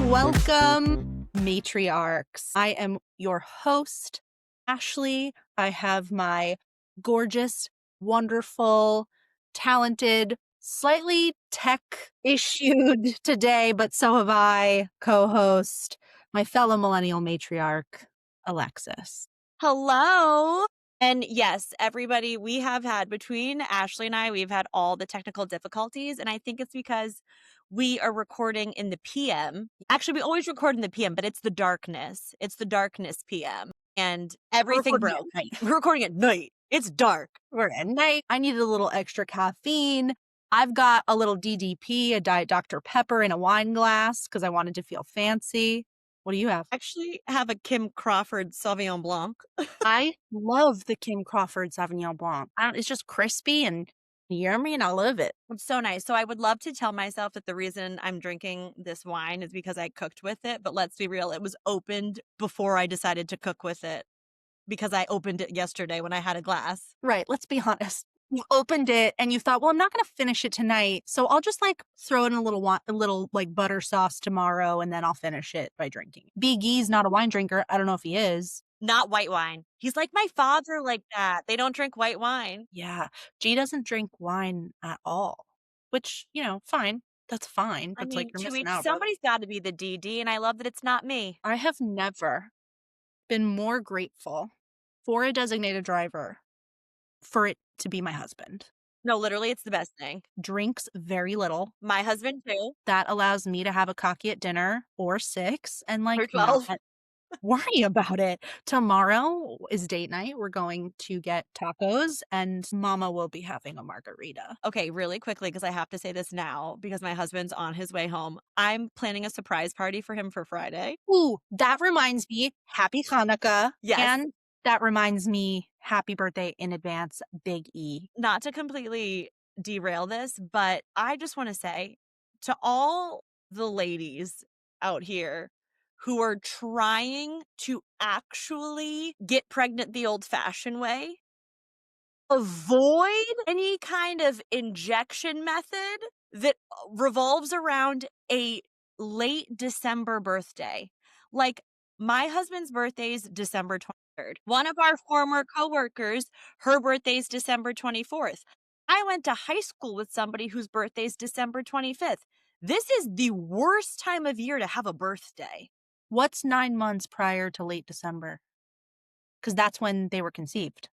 Welcome, matriarchs. I am your host, Ashlie. I have my gorgeous, wonderful, talented, slightly tech-issued today, but so have I, co-host, my fellow millennial matriarch, Alexis. Hello. And yes, everybody, we have had between Ashlie and I, we've had all the technical difficulties. And I think it's because we are recording in the PM. Actually, we always record in the PM, but it's the darkness. It's the darkness PM. And everything broke. We're recording at night. It's dark. We're at night. I needed a little extra caffeine. I've got a little DDP, a Diet Dr. Pepper in a wine glass because I wanted to feel fancy. What do you have? I actually have a Kim Crawford Sauvignon Blanc. I love the Kim Crawford Sauvignon Blanc. It's just crispy and yummy, and I love it. It's so nice. So I would love to tell myself that the reason I'm drinking this wine is because I cooked with it. But let's be real, it was opened before I decided to cook with it because I opened it yesterday when I had a glass. Right. Let's be honest. You opened it and you thought, well, I'm not going to finish it tonight. So I'll just throw in a little butter sauce tomorrow and then I'll finish it by drinking. Big E's not a wine drinker. I don't know if he is. Not white wine. He's like my father like that. They don't drink white wine. Yeah. G doesn't drink wine at all, which, fine. That's fine. But you're missing out. Somebody's got to be the DD, and I love that it's not me. I have never been more grateful for a designated driver for it to be my husband. No, literally, it's the best thing. Drinks very little. My husband, too. That allows me to have a coffee at dinner or 6 and or 12. Not worry about it. Tomorrow is date night. We're going to get tacos and Mama will be having a margarita. Okay, really quickly, because I have to say this now because my husband's on his way home. I'm planning a surprise party for him for Friday. Ooh, that reminds me, happy Hanukkah. Yes. And that reminds me, happy birthday in advance, Big E. Not to completely derail this, but I just want to say to all the ladies out here who are trying to actually get pregnant the old-fashioned way, avoid any kind of injection method that revolves around a late December birthday. Like, my husband's birthday's December 23rd. One of our former coworkers, her birthday's December 24th. I went to high school with somebody whose birthday's December 25th. This is the worst time of year to have a birthday. What's 9 months prior to late December? Because that's when they were conceived.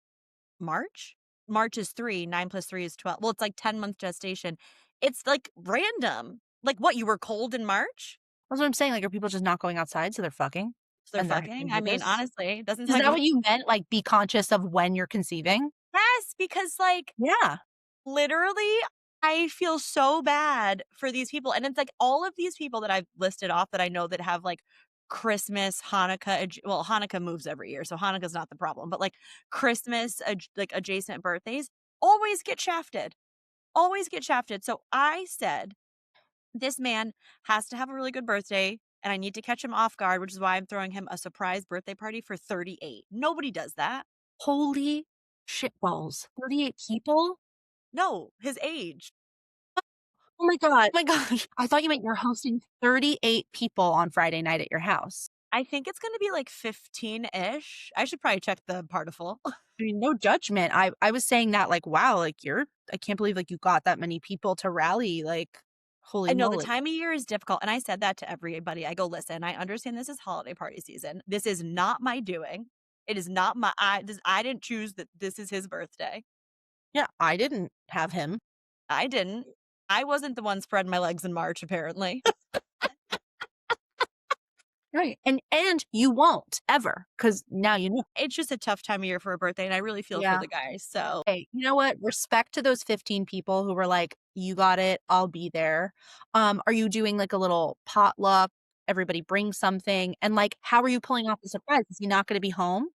March? March is 3. 9 plus 3 is 12. Well, it's like 10-month gestation. It's like random. Like what, you were cold in March? That's what I'm saying. Like, are people just not going outside so they're fucking? So they're fucking? I mean, honestly, it doesn't sound Is that what you meant? Like, be conscious of when you're conceiving? Yes, because yeah. Literally, I feel so bad for these people. And it's like all of these people that I've listed off that I know that have Christmas, Hanukkah, well, Hanukkah moves every year, so Hanukkah's not the problem, but Christmas, adjacent birthdays, always get shafted. Always get shafted. So I said, this man has to have a really good birthday, and I need to catch him off guard, which is why I'm throwing him a surprise birthday party for 38. Nobody does that. Holy shitballs. 38 people? No, his age. Oh my God. Oh my gosh. I thought you meant you're hosting 38 people on Friday night at your house. I think it's going to be 15-ish. I should probably check the particle. I mean, no judgment. I was saying that wow, I can't believe you got that many people to rally. Holy I know moly. The time of year is difficult. And I said that to everybody. I go, listen, I understand this is holiday party season. This is not my doing. It is not I didn't choose that this is his birthday. Yeah, I didn't have him. I didn't. I wasn't the one spreading my legs in March, apparently. Right. And you won't ever, because now you know. It's just a tough time of year for a birthday, and I really feel for the guys. So, hey, you know what? Respect to those 15 people who were like, you got it, I'll be there. Are you doing a little potluck? Everybody bring something. And how are you pulling off the surprise? Is he not going to be home?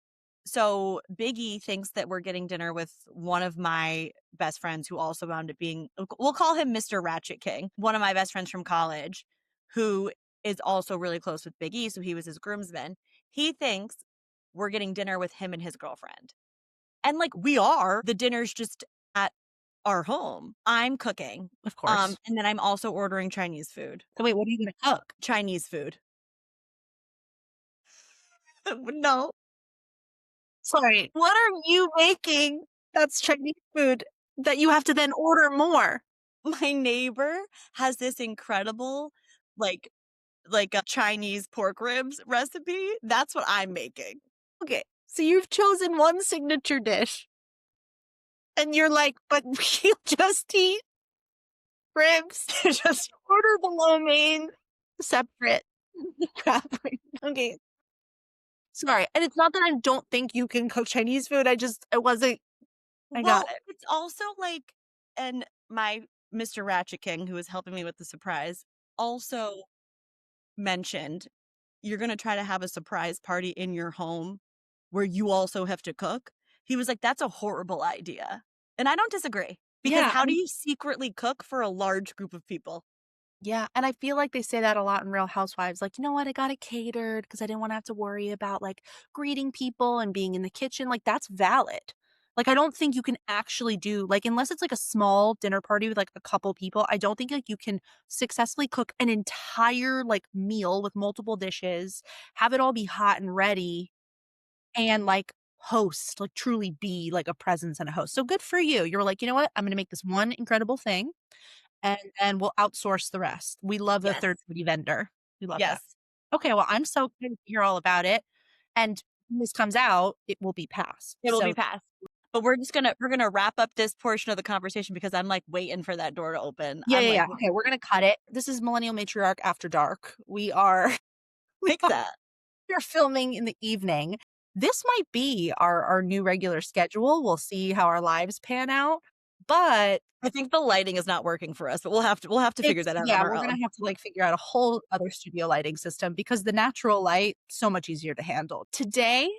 So Biggie thinks that we're getting dinner with one of my best friends who also wound up being, we'll call him Mr. Ratchet King, one of my best friends from college, who is also really close with Big E, so he was his groomsman. He thinks we're getting dinner with him and his girlfriend. And we are. The dinner's just at our home. I'm cooking. Of course. And then I'm also ordering Chinese food. So wait, what are you gonna cook? Chinese food. No. Sorry, what are you making that's Chinese food that you have to then order more? My neighbor has this incredible, like a Chinese pork ribs recipe. That's what I'm making. Okay, so you've chosen one signature dish, and you're like, "But we'll just eat ribs, Just order the lo mein separate." Crap. Okay, sorry, and it's not that I don't think you can cook Chinese food, I wasn't I got well, it. it's also like and my Mr. Ratchet King, who was helping me with the surprise, also mentioned, "You're gonna try to have a surprise party in your home where you also have to cook?" He was like, "That's a horrible idea." And I don't disagree, because Yeah, how do you secretly cook for a large group of people? yeah, and I feel like they say that a lot in Real Housewives, like, "You know what? I got it catered because I didn't wanna have to worry about, like, greeting people and being in the kitchen," like, that's valid. Like, I don't think you can actually do like, unless it's, like, a small dinner party with, like, a couple people, I don't think, like, you can successfully cook an entire, like, meal with multiple dishes, have it all be hot and ready, and, like, host, like, truly be, like, a presence and a host. So good for you. You were like, "You know what? I'm gonna make this one incredible thing, and then we'll outsource the rest. We love a Yes. third-party vendor. We love that." Yes. Okay, well, I'm so excited to hear all about it, and when this comes out, it will be passed. It will be So passed. But we're gonna wrap up this portion of the conversation because I'm, like, waiting for that door to open. yeah, I'm yeah, like, yeah. Okay, we're gonna cut it. This is Millennial Matriarch After Dark. We are we "Fix are that." we are filming in the evening. This might be our new regular schedule. We'll see how our lives pan out, but I think the lighting is not working for us, but we'll have to figure it's that out on yeah, our we're gonna own. have to, like, figure out a whole other studio lighting system because the natural light, so much easier to handle. Today,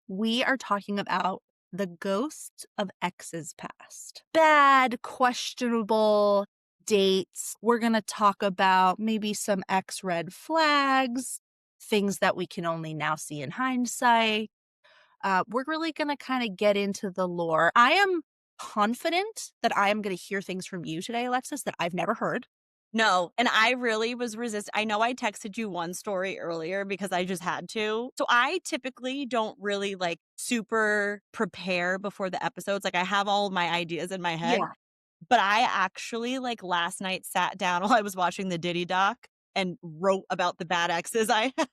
we are talking about the ghosts of exes past. Bad, questionable dates. We're gonna talk about maybe some ex red flags, things that we can only now see in hindsight. We're really gonna kinda get into the lore. I am confident that I am gonna hear things from you today, Alexis, that I've never heard. No, and I really was I know I texted you one story earlier because I just had to. So I typically don't really, like, super prepare before the episodes, like, I have all of my ideas in my head, Yeah. but I actually, like, last night sat down while I was watching the Diddy doc and wrote about the bad exes I had.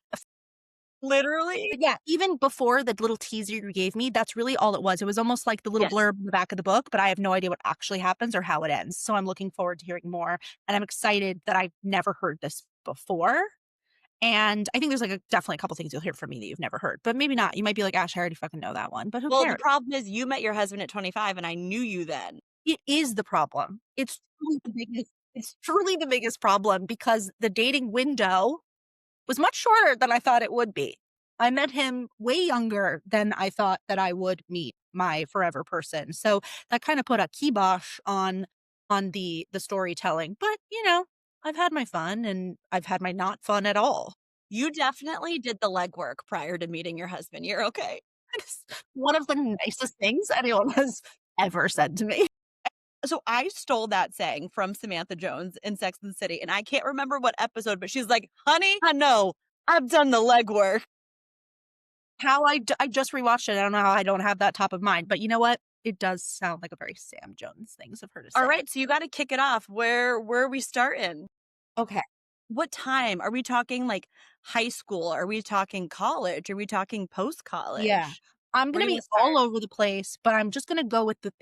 Literally. But yeah, even before the little teaser you gave me, that's really all it was. It was almost like the little Yes. blurb in the back of the book, but I have no idea what actually happens or how it ends. So I'm looking forward to hearing more, and I'm excited that I've never heard this before. And I think there's, like, definitely a couple things you'll hear from me that you've never heard, but maybe not. You might be like, "Ash, I already fucking know that one," but who Well, the cares? problem is you met your husband at 25 and I knew you then. It is the problem. It's truly the biggest problem because the dating window was much shorter than I thought it would be. I met him way younger than I thought that I would meet my forever person. So that kind of put a kibosh on the storytelling. But, I've had my fun and I've had my not fun at all. You definitely did the legwork prior to meeting your husband. You're okay. It's one of the nicest things anyone has ever said to me. So I stole that saying from Samantha Jones in Sex and the City, and I can't remember what episode, but she's like, "Honey, I know. I've done the legwork." I just rewatched it. I don't know how I don't have that top of mind, but you know what? It does sound like a very Sam Jones things of her to All say. right, so you gotta kick it off. Where are we starting? Okay. What time? Are we talking, like, high school? Are we talking college? Are we talking Yeah. post-college? I'm Where gonna do you be wanna all start? over the place, but I'm just gonna go with the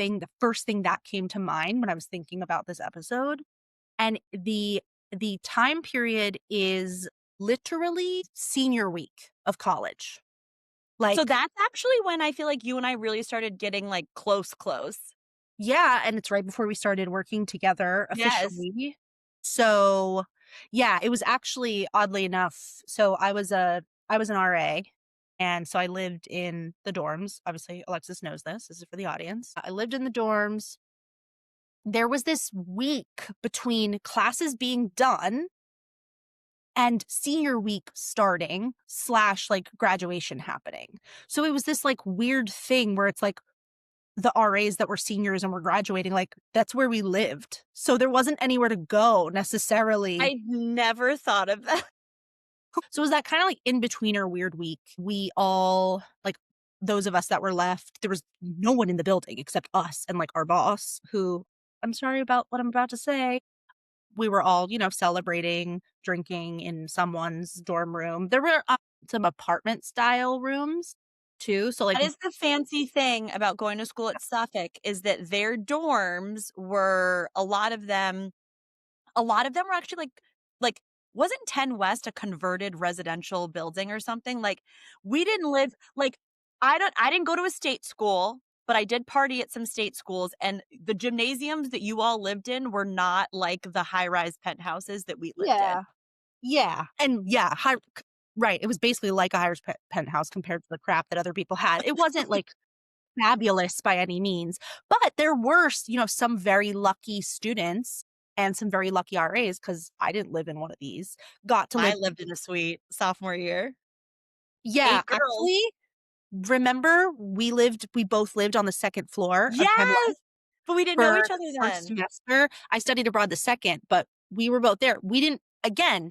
first thing that came to mind when I was thinking about this episode, and the time period is literally senior week of college. So Like that's actually when I feel like you and I really started getting, like, close. yeah, and it's right before we started working together Yes. officially. So, yeah, it was actually oddly enough so I was an RA, and so I lived in the dorms. Obviously, Alexis knows this. This is for the audience. I lived in the dorms. There was this week between classes being done and senior week starting slash like graduation happening. So it was this like weird thing where it's like the RAs that were seniors and were graduating, like, that's where we lived. So there wasn't anywhere to go necessarily. I never thought of that. So it was that kinda, like, in-betweener weird week. We all like, those of us that were left, there was no one in the building except us and, like, our boss, who I'm sorry about what I'm about to say. We were all, celebrating, drinking in someone's dorm room. There were, some apartment style rooms too, so, like That is the fancy thing about going to school at Suffolk is that their dorms were a lot of them were actually like wasn't 10 West a converted residential building or something? Like, we didn't live like, I didn't go to a state school, but I did party at some state schools, and the gymnasiums that you all lived in were not like the high-rise penthouses that we lived in. Yeah. Yeah, and yeah, right, it was basically like a Irish penthouse compared to the crap that other people had. It wasn't, like, fabulous by any means, but there were some very lucky students and some very lucky RAs, because I didn't live in one of these, got to I live. lived in a suite sophomore year. Yeah, 8 girls. actually, remember we both lived on the 2nd floor of Penn Yes! But we didn't know for each other 1st then. semester. I studied abroad the 2nd, but we were both there. We didn't again,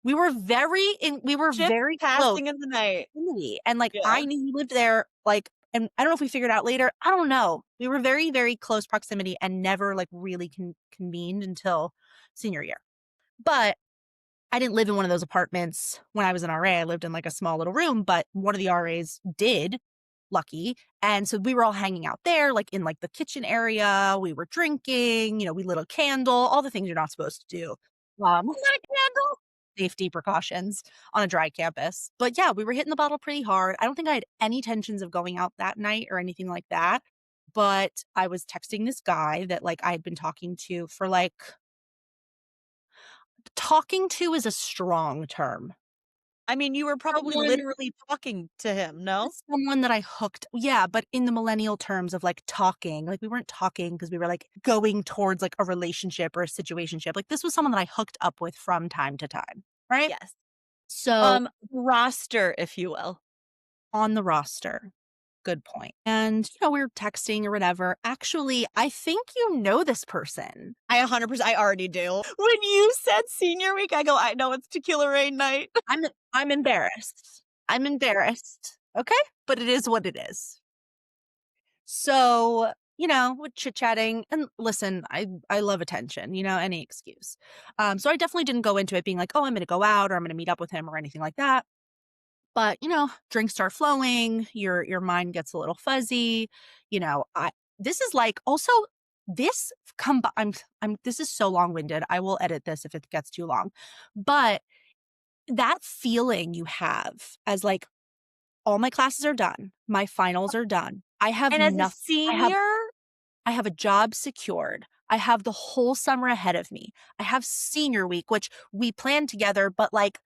we were Ships very close passing in the night. proximity, and, like, Yeah. I knew he lived there, like and I don't know if we figured out later, I don't know. We were very, very close proximity and never, like, really convened until senior year. But I didn't live in one of those apartments when I was an RA. I lived in, like, a small little room, but one of the RAs did, lucky, and so we were all hanging out there, like, in, like, the kitchen area, we were drinking, we lit a candle, all the things you're not supposed to do. Lit a candle? Safety precautions on a dry campus. But, yeah, we were hitting the bottle pretty hard. I don't think I had any intentions of going out that night or anything like that, but I was texting this guy that, like, I had been talking to for, like talking to is a strong term. I mean, you were probably Someone literally talking to him, no? someone that I hooked yeah, but in the millennial terms of, like, talking, like, we weren't talking because we were, like, going towards, like, a relationship or a situationship, like, this was someone that I hooked up with from time to time, right? Yes. So, Roster, if you will. on the roster. Good point. And, we were texting or whatever. Actually, I think you know this person. I 100% I already do. When you said senior week, I go, "I know it's Tequila Rain night." I'm embarrassed. I'm embarrassed, okay? But it is what it is. So, with chit-chatting and listen, I love attention, any excuse. So I definitely didn't go into it being like, "Oh, I'm gonna go out or I'm gonna meet up with him," or anything like that. But, drinks start flowing, your mind gets a little fuzzy, I this is like also this this is so long-winded. I will edit this if it gets too long. But that feeling you have as like all my classes are done, my finals are done. I have And as a nothing. I have senior, I have a job secured. I have the whole summer ahead of me. I have senior week, which we planned together, but like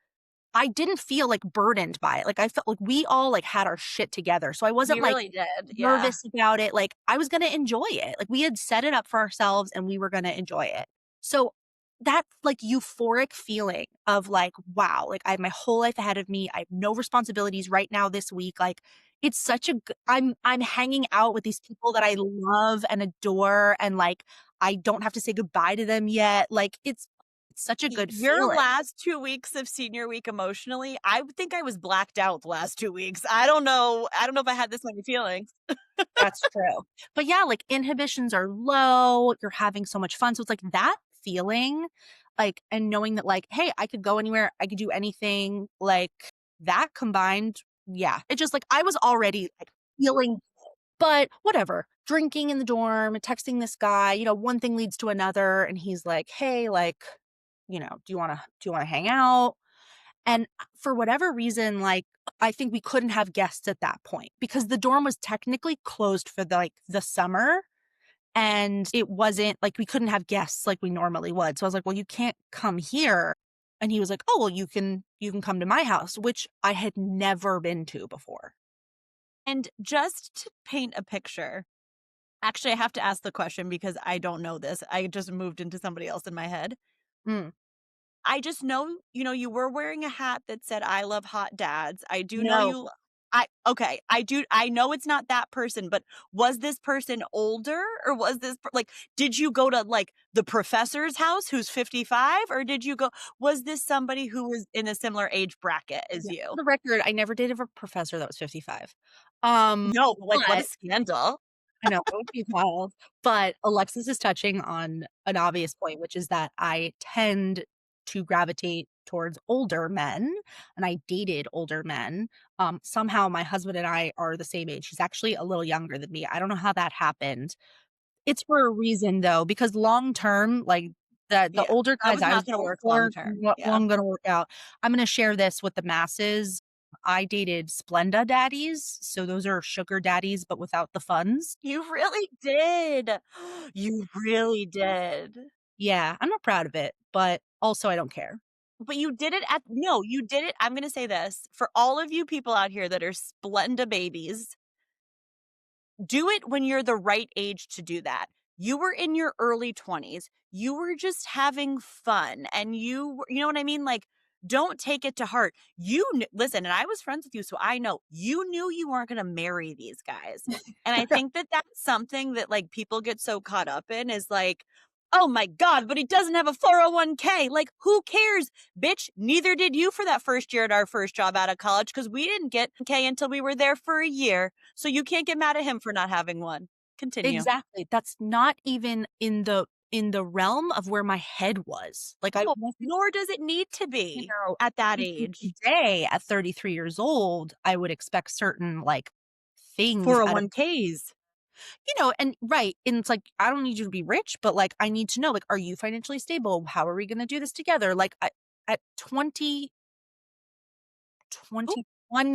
I didn't feel, like, burdened by it, like, I felt like we all, like, had our shit together, so I wasn't, we like, really did, yeah. nervous about it, like, I was gonna enjoy it, like, we had set it up for ourselves and we were gonna enjoy it. So, that, like, euphoric feeling of, like, "Wow, like, I have my whole life ahead of me, I have no responsibilities right now this week," like, it's such a g I'm hanging out with these people that I love and adore, and, like, I don't have to say goodbye to them yet, like, it's such a Y good Your feeling. last 2 weeks of senior week emotionally, I would think I was blacked out the last 2 weeks. I don't know if I had this many feelings. That's true. But yeah, like inhibitions are low, you're having so much fun. So it's like that feeling, like, and knowing that like, hey, I could go anywhere, I could do anything, like that combined, yeah. It just like I was already like feeling, but whatever. Drinking in the dorm, texting this guy, one thing leads to another, and he's like, hey, like, do you wanna hang out? And for whatever reason, like, I think we couldn't have guests at that point because the dorm was technically closed for the summer, and it wasn't like we couldn't have guests like we normally would. So I was like, "Well, you can't come here." And he was like, "Oh, well, you can come to my house," which I had never been to before. And just to paint a picture, actually, I have to ask the question because I don't know this. I just moved into somebody else in my head. Mm. I just know, you were wearing a hat that said, "I love hot dads." I do know No. I know it's not that person, but was this person older or was this like did you go to like the professor's house who's 55 or did you go was this somebody who was in a similar age bracket as Yeah, for you? the record, I never dated a professor that was 55. Um, No, but like what a but scandal. I know, it would be wild, but Alexis is touching on an obvious point, which is that I tend to gravitate towards older men, and I dated older men. Somehow my husband and I are the same age. He's actually a little younger than me. I don't know how that happened. It's for a reason though, because long term, like, the Yeah. older That guys was I was not gonna going work long for term. Yeah. wasn't gonna work out. I'm gonna share this with the masses. I dated Splenda daddies, so those are sugar daddies, but without the funds. You really did. You really did. Yeah, I'm not proud of it, but also I don't care. But you did it at no, you did it I'm gonna say this, for all of you people out here that are Splenda babies, do it when you're the right age to do that. You were in your early 20s. You were just having fun and you know what I mean? Like, don't take it to heart. Listen, and I was friends with you, so I know you knew you weren't going to marry these guys. And I think that that's something that like people get so caught up in is like, oh my God, but he doesn't have a 401k. Like, who cares? Bitch, neither did you for that first year at our first job out of college because we didn't get K until we were there for a year. So you can't get mad at him for not having one. Continue. Exactly, that's not even in the realm of where my head was. Like, I No, wasn't, nor does it need to you be know, at that obviously age. today at 33 years old, I would expect certain, like, things out of 401ks. and right, and it's like, I don't need you to be rich, but, like, I need to know, like, are you financially stable? How are we gonna do this together? Like, at 21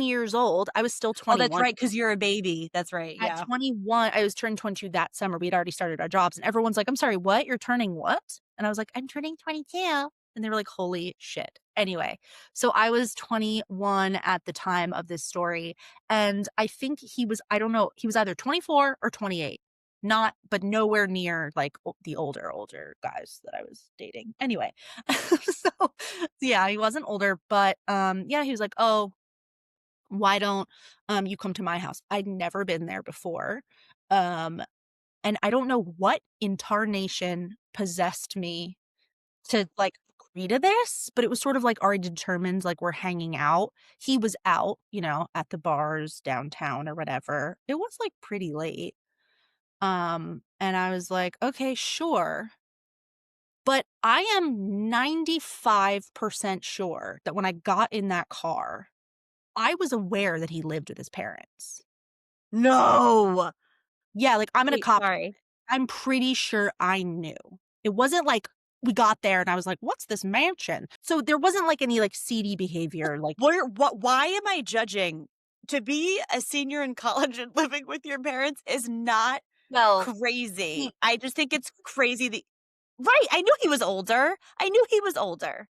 years old, I was still Oh, that's 21. right, because 'cause you're a baby. That's right, At yeah. 21, I was turning 22 that summer. We'd already started our jobs, and everyone's like, "I'm sorry, what? You're turning what?" And I was like, "I'm turning 22." And they were like, "Holy shit." Anyway, so I was 21 at the time of this story, and I think I don't know, he was either 24 or 28. Not but nowhere near, like, the older guys that I was dating. Anyway, so, yeah, he wasn't older, but, yeah, he was like, "Oh, why don't, you come to my house?" I'd never been there before, um, and I don't know what in tarnation possessed me to, like, agree to this, but it was sort of, like, already determined, like, we're hanging out. He was out, at the bars downtown or whatever. It was, like, pretty late, and I was like, "Okay, sure." But I am 95% sure that when I got in that car, I was aware that he lived with his parents. No! Yeah, like, I'm gonna Wait, cop sorry. I'm pretty sure I knew. It wasn't like we got there and I was like, "What's this mansion?" So there wasn't, like, any, like, seedy behavior, like, Why am I judging? To be a senior in college and living with your parents is not well, crazy. he I just think it's crazy that Right, I knew he was older. I knew he was older.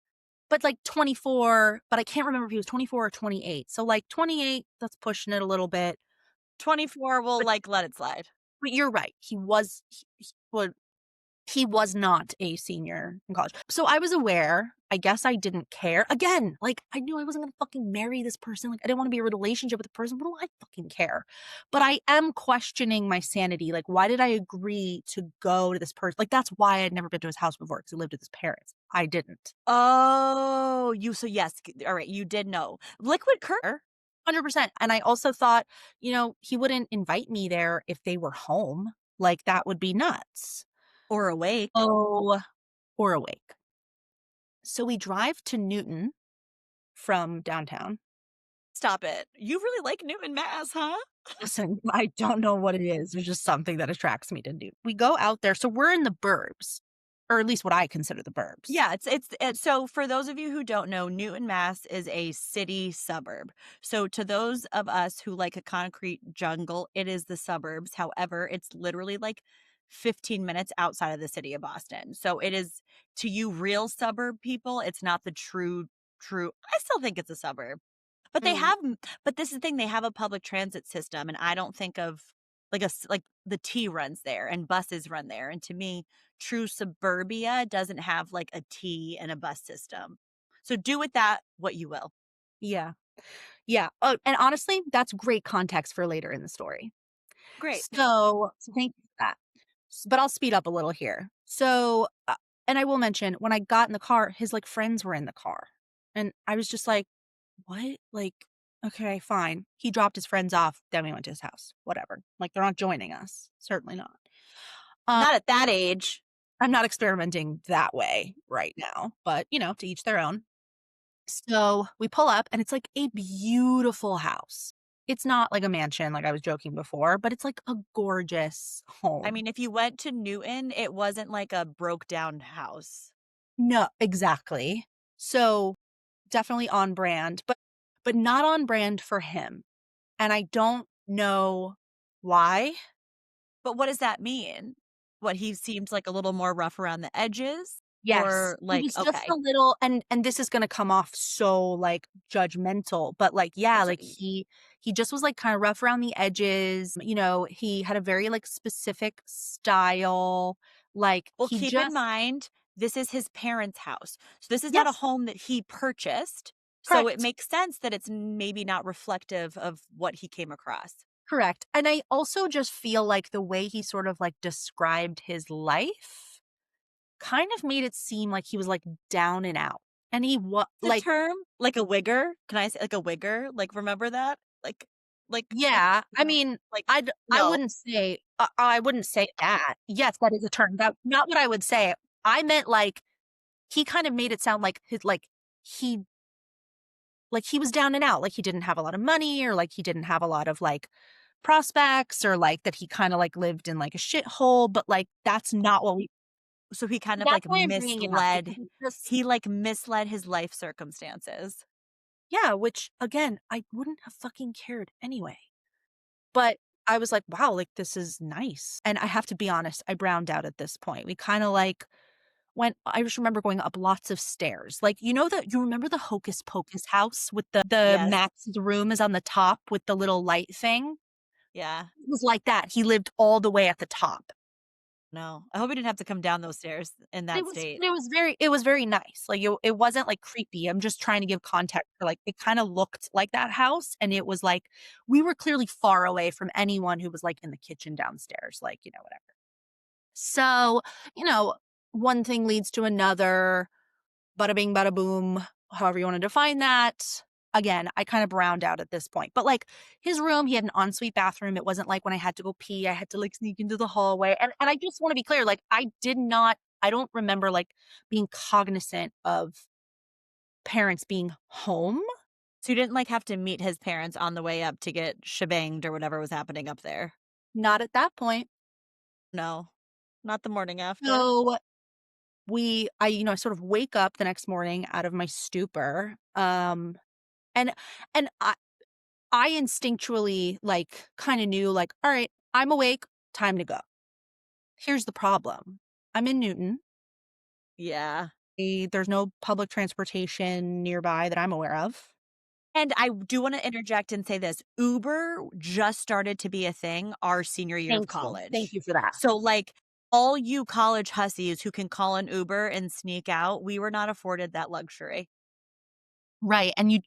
but, like, 24, but I can't remember if he was 24 or 28. So, like, 28, that's pushing it a little bit, 24 will, but like, let it slide. you're right. He was not a senior in college. So I was aware. I guess I didn't care. Again, like, I knew I wasn't gonna fucking marry this person. Like, I didn't wanna be in a relationship with the person. What do I fucking care? But I am questioning my sanity. Like, why did I agree to go to this person? Like, that's why I'd never been to his house before because he lived with his parents. I didn't. Oh, so yes, alright, you did know. Liquid courage 100%. And I also thought, he wouldn't invite me there if they were home. Like, that would be nuts. or awake. Oh, or awake. So we drive to Newton from downtown. Stop it. You really like Newton, Mass, huh? Listen, I don't know what it is. There's just something that attracts me to Newton. We go out there. So we're in the burbs, or at least what I consider the burbs. Yeah, so for those of you who don't know, Newton, Mass is a city suburb. So to those of us who like a concrete jungle, it is the suburbs. However, it's literally like 15 minutes outside of the city of Boston. So it is to you real suburb people, it's not the true I still think it's a suburb. But they Mm, have but this is the thing, they have a public transit system, and I don't think of like the T runs there and buses run there, and to me, true suburbia doesn't have, like, a T and a bus system. So do with that what you will. yeah. Yeah, and honestly, that's great context for later in the story. Great. So thank you for that. But I'll speed up a little here. And I will mention when I got in the car, his, like, friends were in the car, and I was just like, "What?" Like, "Okay, fine." He dropped his friends off, then we went to his house, whatever. Like, they're not joining us, certainly not. Um, Not at that age. I'm not experimenting that way right now, but, to each their own. So, we pull up, and it's, like, a beautiful house. It's not like a mansion, like I was joking before, but it's, like, a gorgeous I home. mean, if you went to Newton, it wasn't like a broke down house. No, exactly. So, definitely on brand, but not on brand for him, and I don't know why. But what does that mean? What, he seemed like a little more rough around the edges? Yes, Or he like, was just a okay, little, and this is gonna come off so, like, judgmental, but, like, yeah, that's like, he just was, like, kinda rough around the edges, he had a very, like, specific style, like, well, he keep in just mind, this is his parents' house. So this is not a Yes, home that he purchased. So it correct, makes sense that it's maybe not reflective of what he came across. correct, and I also just feel like the way he sort of, like, described his life kind of made it seem like he was, like, down and out, and he was The like term, like a wigger? Can I say like a wigger? Like, remember that? Like, yeah, I no, mean, like, I no. wouldn't say that. Yes, that is a term, that's not what I would say. I meant, like, he kind of made it sound like he he was down and out, like, he didn't have a lot of money or, like, he didn't have a lot of, like, prospects or, like, that he kinda, like, lived in, like, a shithole, but, like, So he kind of that's like why I'm bringing it up because misled it's just he like misled his life circumstances. yeah, which, again, I wouldn't have fucking cared anyway. But I was like, "Wow, like, this is nice." And I have to be honest, I browned out at this point. We kinda, like, I just remember going up lots of stairs. Like, you remember the Hocus Pocus house with the Yes. Max's room is on the top with the little light thing? Yeah. It was like that. He lived all the way at the top. No. I hope he didn't have to come down those stairs in But that state. it was very nice. Like, it wasn't, like, creepy. I'm just trying to give context for, like, it kinda looked like that house, and it was like we were clearly far away from anyone who was, like, in the kitchen downstairs, like, whatever. So, you know, one thing leads to another, bada bing, bada boom, however you wanna define that. Again, I kind of browned out at this point, but, like, his room, he had an ensuite bathroom. It wasn't like when I had to go pee, I had to, like, sneak into the hallway, and I just wanna be clear, like, I don't remember, like, being cognizant of parents being home. So you didn't like have to meet his parents on the way up to get shebanged or whatever was happening up there? Not at that point. No. Not the morning after? So, I sort of wake up the next morning out of my stupor, and and I instinctually, like, kinda knew, like, "Alright, I'm awake, time to go." Here's the problem. I'm in Newton. Yeah. There's no public transportation nearby that I'm aware of. And I do wanna interject and say this, Uber just started to be a thing our senior year of Thank you. Thank college. you for that. So, like, all you college hussies who can call an Uber and sneak out, we were not afforded that luxury. Right, and you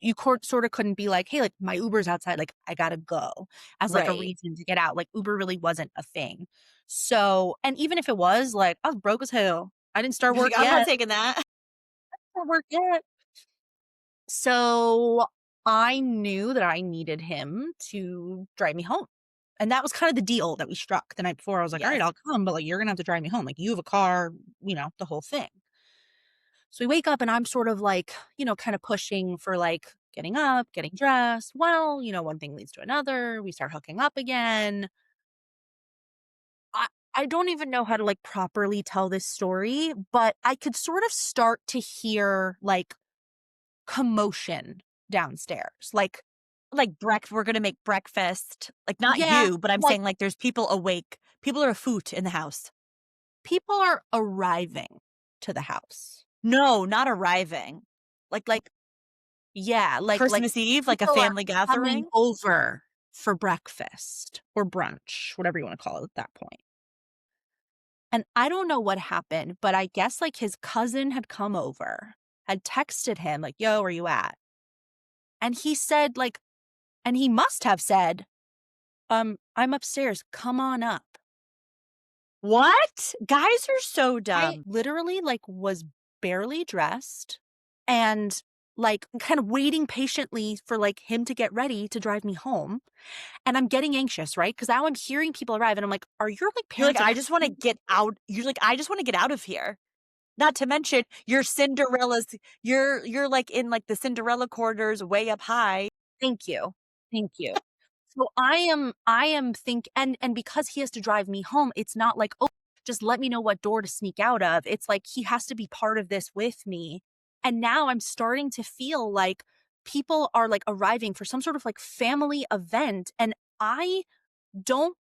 sorta couldn't be like, "Hey, like, my Uber's outside, like, I gotta go," as, like, a Right. reason to get out, like, Uber really wasn't a thing. So and even if it was, like, I was broke as hell. I didn't start work I'm not yet. taking that. Start work yet. So, I knew that I needed him to drive me home, and that was kind of the deal that we struck the night before. I was like, "Alright, Yes. I'll come, but, like, you're gonna have to drive me home, like, you have a car," the whole thing. So we wake up and I'm sort of like, kinda pushing for, like, getting up, getting dressed. Well, one thing leads to another, we start hooking up again. I I don't even know how to, like, properly tell this story, but I could sort of start to hear, like, commotion downstairs, like Like, we're gonna make breakfast. Like, not yeah, you, but I'm like, saying, like, there's people awake. People are afoot in the house. people are arriving to the house. No, not arriving. Like, Yeah, like Christmas Eve, like a people are family coming gathering? over for breakfast or brunch, whatever you wanna call it at that point. And I don't know what happened, but I guess, like, his cousin had come over, had texted him, like, "Yo, where you at?" And he said, like, And he must have said, I'm upstairs, come on up. What? Guys are so I dumb. literally, like, was barely dressed and, like, kind of waiting patiently for, like, him to get ready to drive me home, and I'm getting anxious, right? Because now I'm hearing people arrive, and I'm like, "Are your, like, You're like, parents "I just wanna expecting?" get out." You're like, "I just wanna get out of here." Not to mention, you're Cinderella's you're, like, in, like, the Cinderella corridors way up high. Thank you. Thank you. So I am and because he has to drive me home, it's not like, "Oh, just let me know what door to sneak out of." It's like he has to be part of this with me. And now I'm starting to feel like people are, like, arriving for some sort of, like, family event, and I don't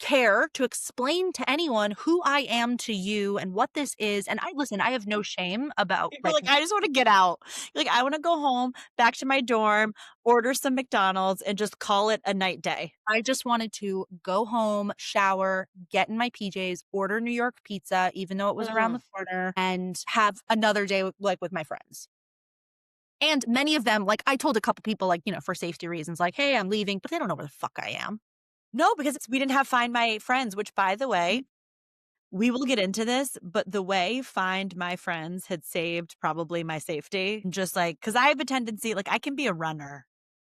care to explain to anyone who I am to you and what this is, and I have no shame about, You're like, like, "I just wanna get out." You're like, "I wanna go home, back to my dorm, order some McDonald's, and just call it a night day." I just wanted to go home, shower, get in my PJs, order New York pizza, even though it was around the Ugh. corner, and have another day with, like, with my friends. And many of them, like, I told a couple people, like, for safety reasons, like, "Hey, I'm leaving," but they don't know where the fuck I am. No, because we didn't have Find My Friends, which, by the way, Mhm. we will get into this, but the way Find My Friends had saved probably my safety, just, like, because I have a tendency, like, I can be a runner.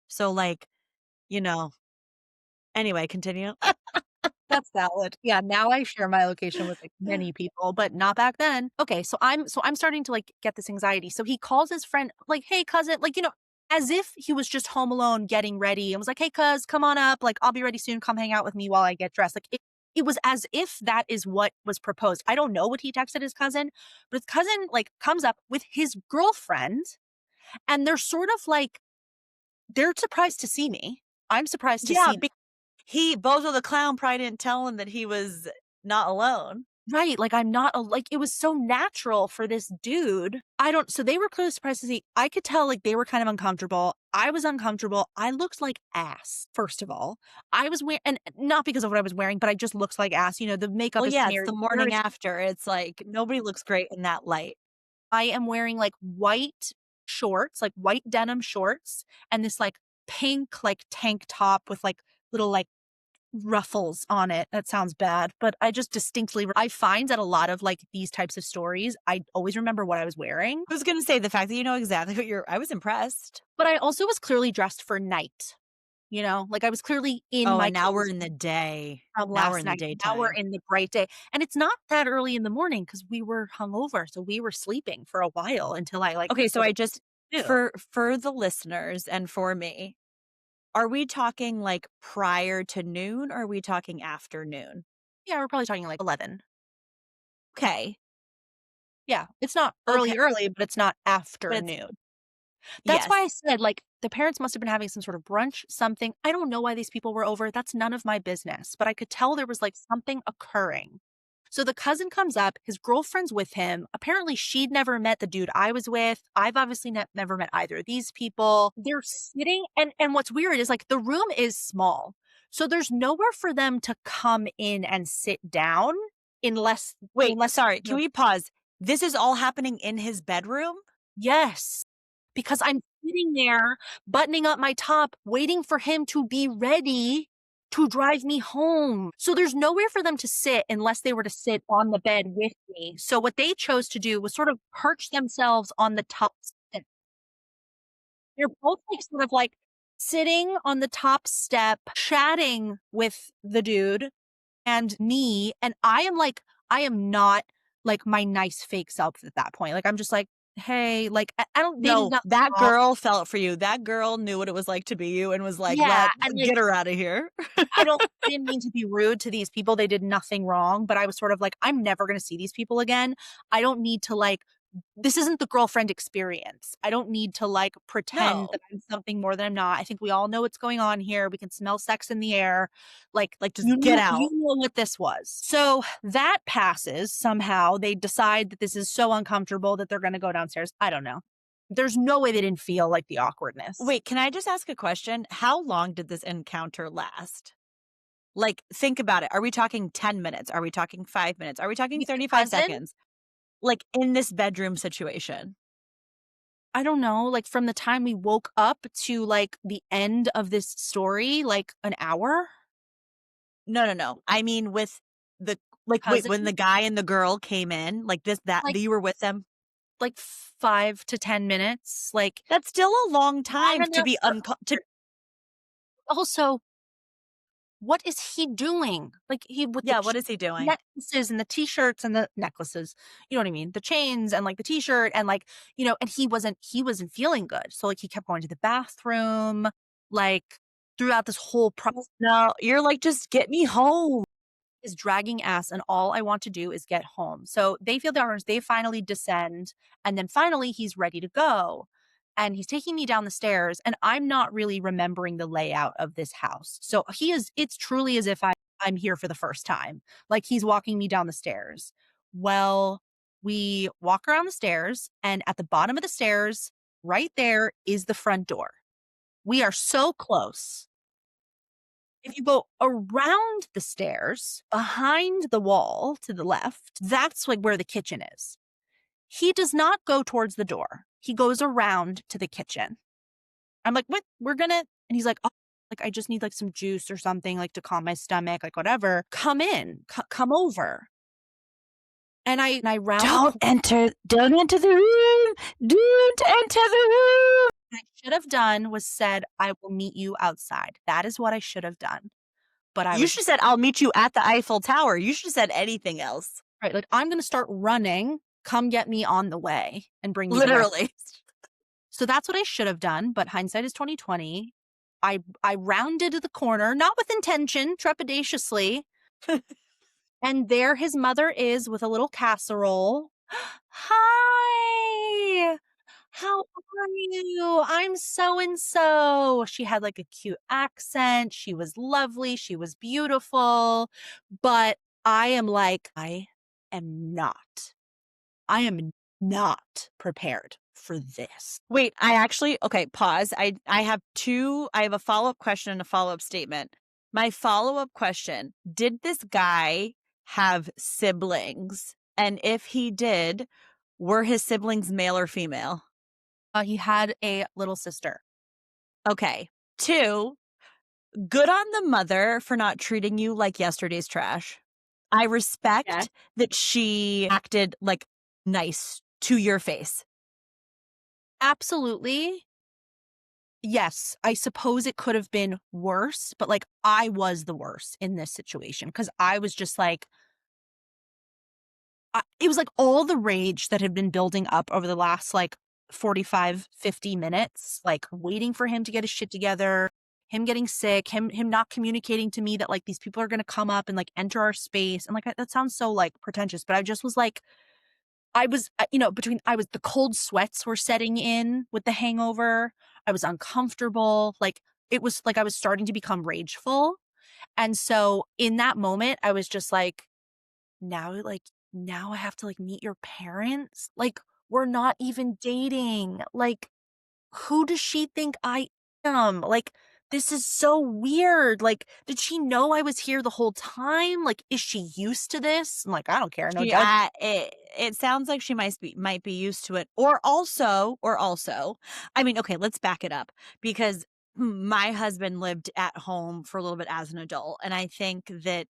So, like, you know anyway, continue. That's valid. Yeah, now I share my location with, like, many people, but not back then. Okay, so I'm starting to, like, get this anxiety. So he calls his friend, like, "Hey, cousin," like, as if he was just home alone getting ready and was like, "Hey, cuz, come on up, like, I'll be ready soon, come hang out with me while I get dressed." Like, it was as if that is what was proposed. I don't know what he texted his cousin, but his cousin, like, comes up with his girlfriend, and they're sort of like they're surprised to see me. I'm surprised to Yeah, see. he Bozo the Clown probably didn't tell him that he was not alone. Right, like, I'm not a like, it was so natural for this dude. I don't so they were clearly surprised to see. I could tell, like, they were kind of uncomfortable. I was uncomfortable. I looked like ass, first of all. I was wearing, and not because of what I was wearing, but I just looked like ass. The makeup Well, is yeah, it's smeared. the Hair morning is after. It's like nobody looks great in that light. I am wearing, like, white shorts, like, white denim shorts, and this, like, pink, like, tank top with, like, little, like, ruffles on it. That sounds bad, but I just distinctly I find that a lot of, like, these types of stories, I always remember what I was wearing, I was gonna say the fact that you know exactly what you're I was impressed. but I also was clearly dressed for night, Like, I was clearly in Oh, my and now we're cozy in the day. from Now we're last in the night. Now we're daytime. in the bright day, and it's not that early in the morning because we were hungover, so we were sleeping for a while until I, like, Okay, so was I like, just "Ew." for the listeners and for me, are we talking, like, prior to noon, or are we talking afternoon? Yeah, we're probably talking, like, 11. Okay. Yeah, it's not Okay, early, early, but it's not but it's afternoon. That's why I yes. said, like, the parents must have been having some sort of brunch, something. I don't know why these people were over. That's none of my business, but I could tell there was, like, something occurring. So the cousin comes up, his girlfriend's with him. Apparently, she'd never met the dude I was with. I've obviously never met either of these people. They're sitting, and what's weird is, like, the room is small. So there's nowhere for them to come in and sit down unless Wait, unless sorry, can we pause? This is all happening in his bedroom? Yes, because I'm sitting there buttoning up my top, waiting for him to be ready to drive me home. So there's nowhere for them to sit unless they were to sit on the bed with me. So what they chose to do was sort of perch themselves on the top step. They're both, like, sort of, like, sitting on the top step, chatting with the dude and me, and I am not, like, my nice fake self at that point. Like, I'm just like, "Hey," like, I don't they did No, not that stop. girl felt for you. That girl knew what it was like to be you and was like, Yeah, and, like, get her out of here." I didn't mean to be rude to these people, they did nothing wrong, but I was sort of like, "I'm never gonna see these people again. I don't need to, like, this isn't the girlfriend experience. I don't need to, like, pretend that No, I'm something more than I'm not. I think we all know what's going on here. We can smell sex in the air. Like, like, just get you out. know what this was." So, that passes somehow. They decide that this is so uncomfortable that they're gonna go downstairs. I don't know. There's no way they didn't feel, like, the awkwardness. Wait, can I just ask a question? How long did this encounter last? Like, think about it. Are we talking 10 minutes? Are we talking 5 minutes? Are we talking With the 35 cousin, seconds? Like, in this bedroom situation? I don't know, like, from the time we woke up to, like, the end of this story, like, an hour? No, no, no. I mean, with the like, wait, when Cousin? the guy and the girl came in, like, this that Like you were with them? like, 5 to 10 minutes, like, That's still a long long time to enough be for to her also, what is he doing? Like, he with the Yeah, what is he doing? necklaces and the T-shirts and the necklaces, you know what I mean? The chains and, like, the T-shirt and, like, and he wasn't feeling good, so, like, he kept going to the bathroom, like, throughout this whole process No, you're like, "Just get me home." is dragging ass, and all I want to do is get home. So they feel the orange, they finally descend, and then finally he's ready to go. And he's taking me down the stairs, and I'm not really remembering the layout of this house. So it's truly as if I'm here for the first time. Like he's walking me down the stairs. Well, we walk around the stairs, and at the bottom of the stairs, right there is the front door. We are so close. If you go around the stairs, behind the wall to the left, that's, like, where the kitchen is. He does not go towards the door. He goes around to the kitchen. I'm like, "What? We're gonna" and he's like, "Oh, like, I just need, like, some juice or something, like, to calm my stomach, like, whatever. Come in. Come over." And I round the corner. Don't enter the room. Don't enter the room. What I should have done was said, "I will meet you outside." That is what I should have done. But I You was should have said, "I'll meet you at the Eiffel Tower." You should have said anything else. right, like, "I'm gonna start running. Come get me on the way and bring me to where." Literally. So that's what I should have done, but hindsight is 2020. I rounded the corner, not with intention, trepidatiously, and there his mother is with a little casserole. "Hi, how are you? I'm so and so." She had, like, a cute accent, she was lovely, she was beautiful, but I am like, am not I am not prepared for this. Wait, I actually okay, pause. I have a follow-up question and a follow-up statement. My follow-up question, did this guy have siblings? And if he did, were his siblings male or female? He had a little sister. Okay. 2, good on the mother for not treating you like yesterday's trash. I Yeah. respect that she acted, like, nice to your face. Absolutely. Yes, I suppose it could have been worse, but, like, I was the worst in this situation because I was just like it was, like, all the rage that had been building up over the last, like, 45, 50 minutes, like, waiting for him to get his shit together, him getting sick, him not communicating to me that, like, these people are gonna come up and, like, enter our space, and, like, that sounds so, like, pretentious, but I just was like I was, between I was the cold sweats were setting in with the hangover. I was uncomfortable. Like, it was like I was starting to become rageful. And so in that moment, I was just like, now I have to like meet your parents. Like, we're not even dating. Like, who does she think I am? Like, this is so weird. Like, did she know I was here the whole time? Like, is she used to this? I'm like, I don't care. No She judge. it sounds like she might be used to it, or also, I mean, okay, let's back it up because my husband lived at home for a little bit as an adult, and I think that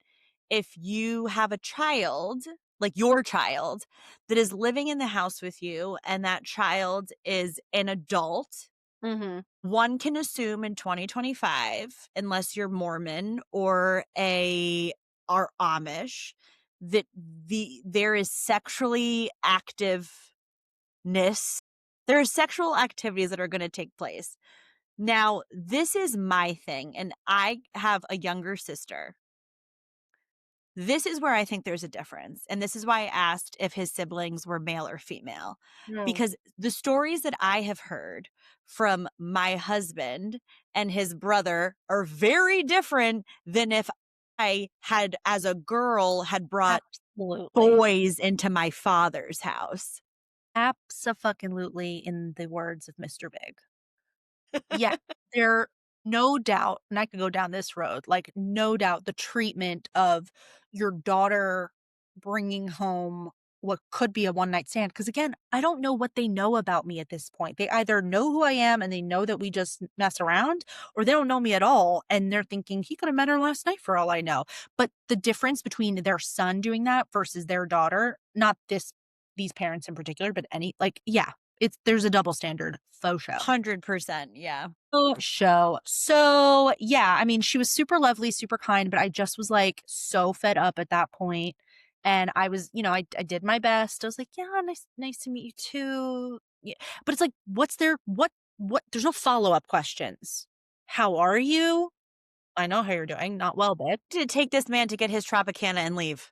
if you have a child, like your child, that is living in the house with you and that child is an adult, Mhm. one can assume in 2025, unless you're Mormon or a are Amish, that there is sexually activeness. There are sexual activities that are going to take place. Now, this is my thing, and I have a younger sister. This is where I think there's a difference, and this is why I asked if his siblings were male or female, No. because the stories that I have heard from my husband and his brother are very different than if I had, as a girl, had brought Absolutely. boys into my father's house. Abso-fucking-lutely in the words of Mr. Big. Yeah, there no doubt, and I could go down this road, like, no doubt the treatment of your daughter bringing home what could be a one night stand. Cause again, I don't know what they know about me at this point. They either know who I am and they know that we just mess around, or they don't know me at all. And they're thinking he could have met her last night for all I know. But the difference between their son doing that versus their daughter, not these parents in particular, but yeah, there's a double standard faux show. 100%, yeah. Show. So, yeah, I mean, she was super lovely, super kind, but I just was, like, so fed up at that point, and I was I did my best. I was like, "Yeah, nice to meet you too." Yeah, but it's like, what's there what there's no follow-up questions. "How are you?" "I know how you're doing." "Not well, babe." Did it take this man to get his Tropicana and leave?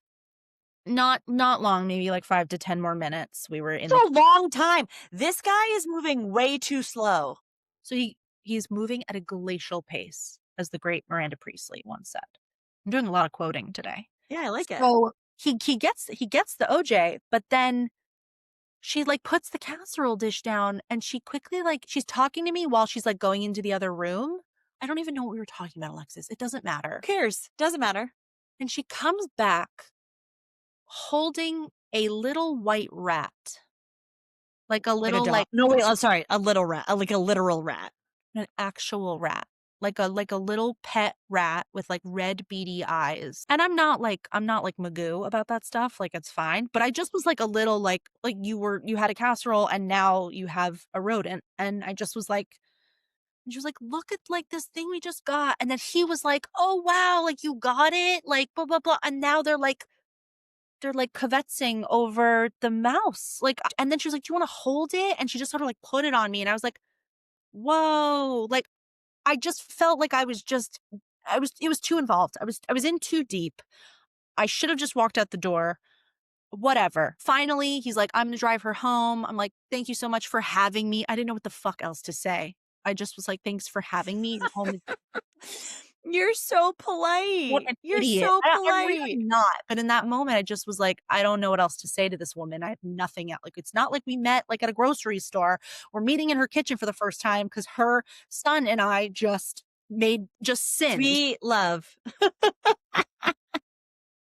Not long, maybe, like, 5 to 10 more minutes. We were in the It's a long time. This guy is moving way too slow. So he's moving at a glacial pace, as the great Miranda Priestley once said. I'm doing a lot of quoting today. Yeah, I like it. So he gets the OJ, but then she like puts the casserole dish down and she quickly like she's talking to me while she's like going into the other room. I don't even know what we were talking about, Alexis. It doesn't matter. Who cares? Doesn't matter. And she comes back holding a little white rat. Like a Like a little dog. like No, wait, I'm sorry. A little rat, like a literal rat. An actual rat. Like a little pet rat with, like, red beady eyes. And I'm not, like, Magoo about that stuff, like, it's fine, but I just was, like, a little, like you had a casserole and now you have a rodent, and I just was like and she was like, "Look at, like, this thing we just got," and then he was like, "Oh, wow, like, you got it?" Like, blah, blah, blah, and now they're, like, kvetching over the mouse, like, and then she was like, "Do you wanna hold it?" And she just sort of, like, put it on me, and I was like, "Whoa," like, I just felt like I was it was too involved. I was in too deep. I should have just walked out the door. Whatever. Finally, he's like, "I'm gonna drive her home." I'm like, "Thank you so much for having me." I didn't know what the fuck else to say. I just was like, "Thanks for having me. Your home is." You're so What polite. an You're idiot. so I'm really polite. not, but in that moment, I just was like, I don't know what else to say to this woman. I have nothing else. Like, it's not like we met, like, at a grocery store. We're meeting in her kitchen for the first time because her son and I just sinned. Sweet love.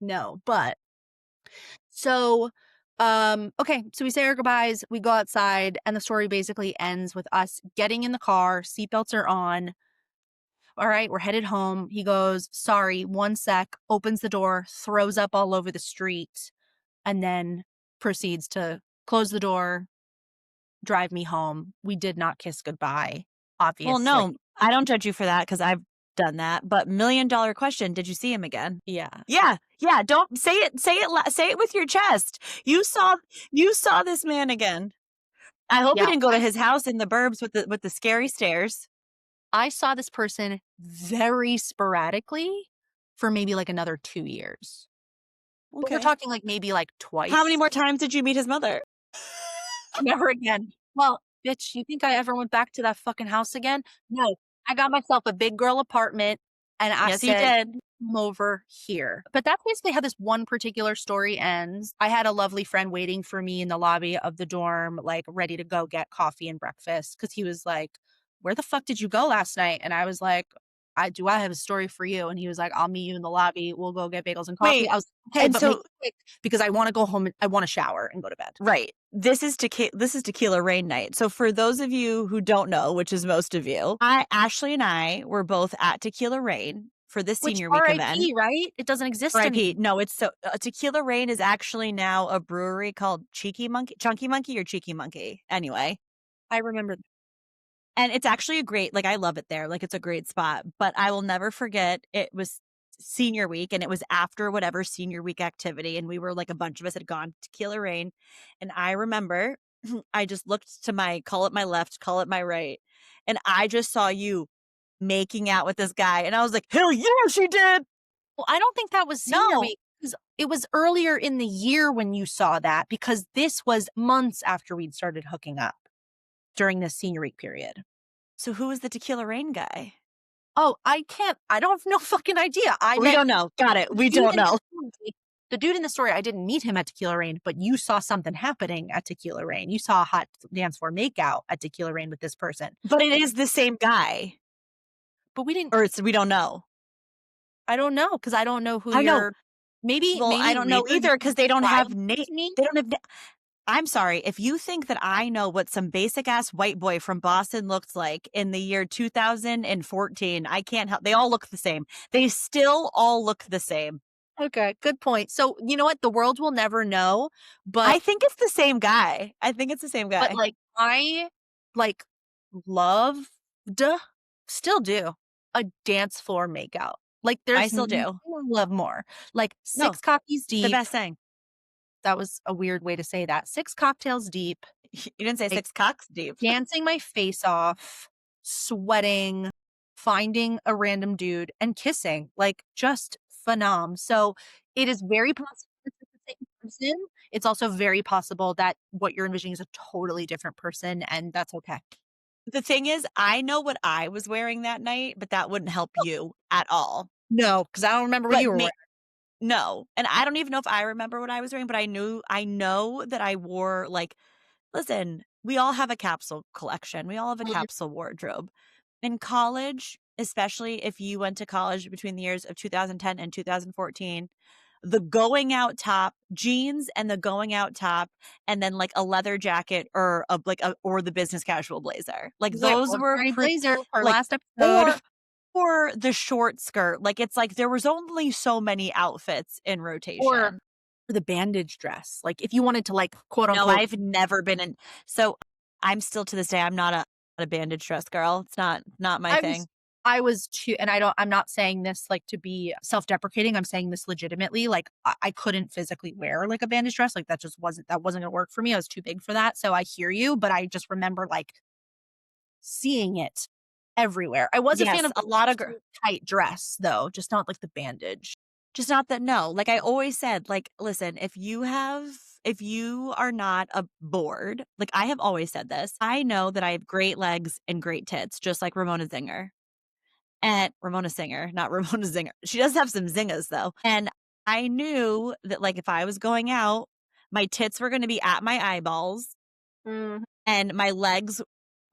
No, but so, okay, so we say our goodbyes, we go outside, and the story basically ends with us getting in the car, seatbelts are on. All right, we're headed home. He goes, "Sorry, one sec," opens the door, throws up all over the street, and then proceeds to close the door, drive me home. We did not kiss goodbye, Well, obviously. no, I don't judge you for that because I've done that, but $1,000,000 question, did you see him again? Yeah. Yeah, yeah, don't say it with your chest. You saw this man again. I hope you Yeah. didn't go to his house in the burbs with the scary stairs. I saw this person very sporadically for maybe like another 2 years. But we're Okay. talking like maybe like How many twice. more times did you meet his mother? Never again. Well, bitch, you think I ever went back to that fucking house again? No. I got myself a big girl apartment and I Yes, you said, did. "Come over here." But that's basically how this one particular story ends. I had a lovely friend waiting for me in the lobby of the dorm, like ready to go get coffee and breakfast because he was like, "Where the fuck did you go last night?" And I was like, I have a story for you." And he was like, "I'll meet you in the lobby. We'll go get bagels and coffee." Wait, I was like, "Okay, and but make so it quick because I wanna go home and I wanna shower and go to bed." right. This is Tequila Rain night. So for those of you who don't know, which is most of you, Ashley and I were both at Tequila Rain for this Which senior week event. RIP, right? It doesn't exist RIP. anymore. No, it's so Tequila Rain is actually now a brewery called Chunky Monkey or Cheeky Monkey. Anyway, I remember and it's actually a great, like, I love it there. Like, it's a great spot, but I will never forget it was senior week and it was after whatever senior week activity. And we were like, a bunch of us had gone to Tequila Rain. And I remember I just looked to call it my left, call it my right. And I just saw you making out with this guy. And I was like, hell yeah, she did. well, I don't think that was senior No. week, 'cause it was earlier in the year when you saw that, because this was months after we'd started hooking up during this senior week period. So who was the Tequila Rain guy? Oh, I don't have no fucking idea. I We met don't know. Got it. the We dude don't in the know. story the dude in the story, I didn't meet him at Tequila Rain, but you saw something happening at Tequila Rain. You saw a hot dance floor makeout at Tequila Rain with this person. But it is the same guy. But we didn't Or we don't know. I don't know, 'cause I don't know who I know. you're Well, I maybe don't know later you either can because they don't describe have to me. they don't have I'm sorry, if you think that I know what some basic ass white boy from Boston looks like in the year 2014, I can't help they all look the same. They still all look the same. Okay, good point. So, you know what? The world will never know, I but think it's the same guy. I think it's the same guy. like, I, like, loved still do, a dance floor makeout. Like, I there's still nothing do. I love more. Like, No, 6 coffees the deep, best thing. that was a weird way to say that, 6 cocktails deep, You didn't say like, 6 cocks deep. dancing my face off, sweating, finding a random dude, and kissing, like, just phenom. So, it is very possible it's the same person. It's also very possible that what you're envisioning is a totally different person, and that's okay. The thing is, I know what I was wearing that night, but that wouldn't help you at all. No, because I don't remember what But you were me wearing. no, and I don't even know if I remember what I was wearing, but I know that I wore, like listen, we all have a capsule collection. We all have a Mhm. capsule wardrobe. In college, especially if you went to college between the years of 2010 and 2014, the going out top, jeans and the going out top, and then like a leather jacket or or the business casual blazer. Like Blazer those or were Barney Blazer, our like last episode, or or the short skirt. Like it's like there was only so many outfits in or rotation. the bandage dress, like, if you wanted to, like, quote, No, unquote I've never been in so, I'm still to this day, I'm not a bandage dress girl. It's not my I thing. was I was too and I'm not saying this, like, to be self-deprecating, I'm saying this legitimately, like, I couldn't physically wear, like, a bandage dress, like, that wasn't gonna work for me, I was too big for that, so I hear you, but I just remember, like, seeing it everywhere. I was a fan Yes, of a lot of the tight dress, though, just not, like, the bandage. just not that no, like I always said, like, listen, if you are not a bored, like I have always said this, I know that I have great legs and great tits, just like Ramona Zinger. And Ramona Singer, not Ramona Zinger. She does have some zingers though. And I knew that like if I was going out, my tits were gonna be at my eyeballs Mhm, and my legs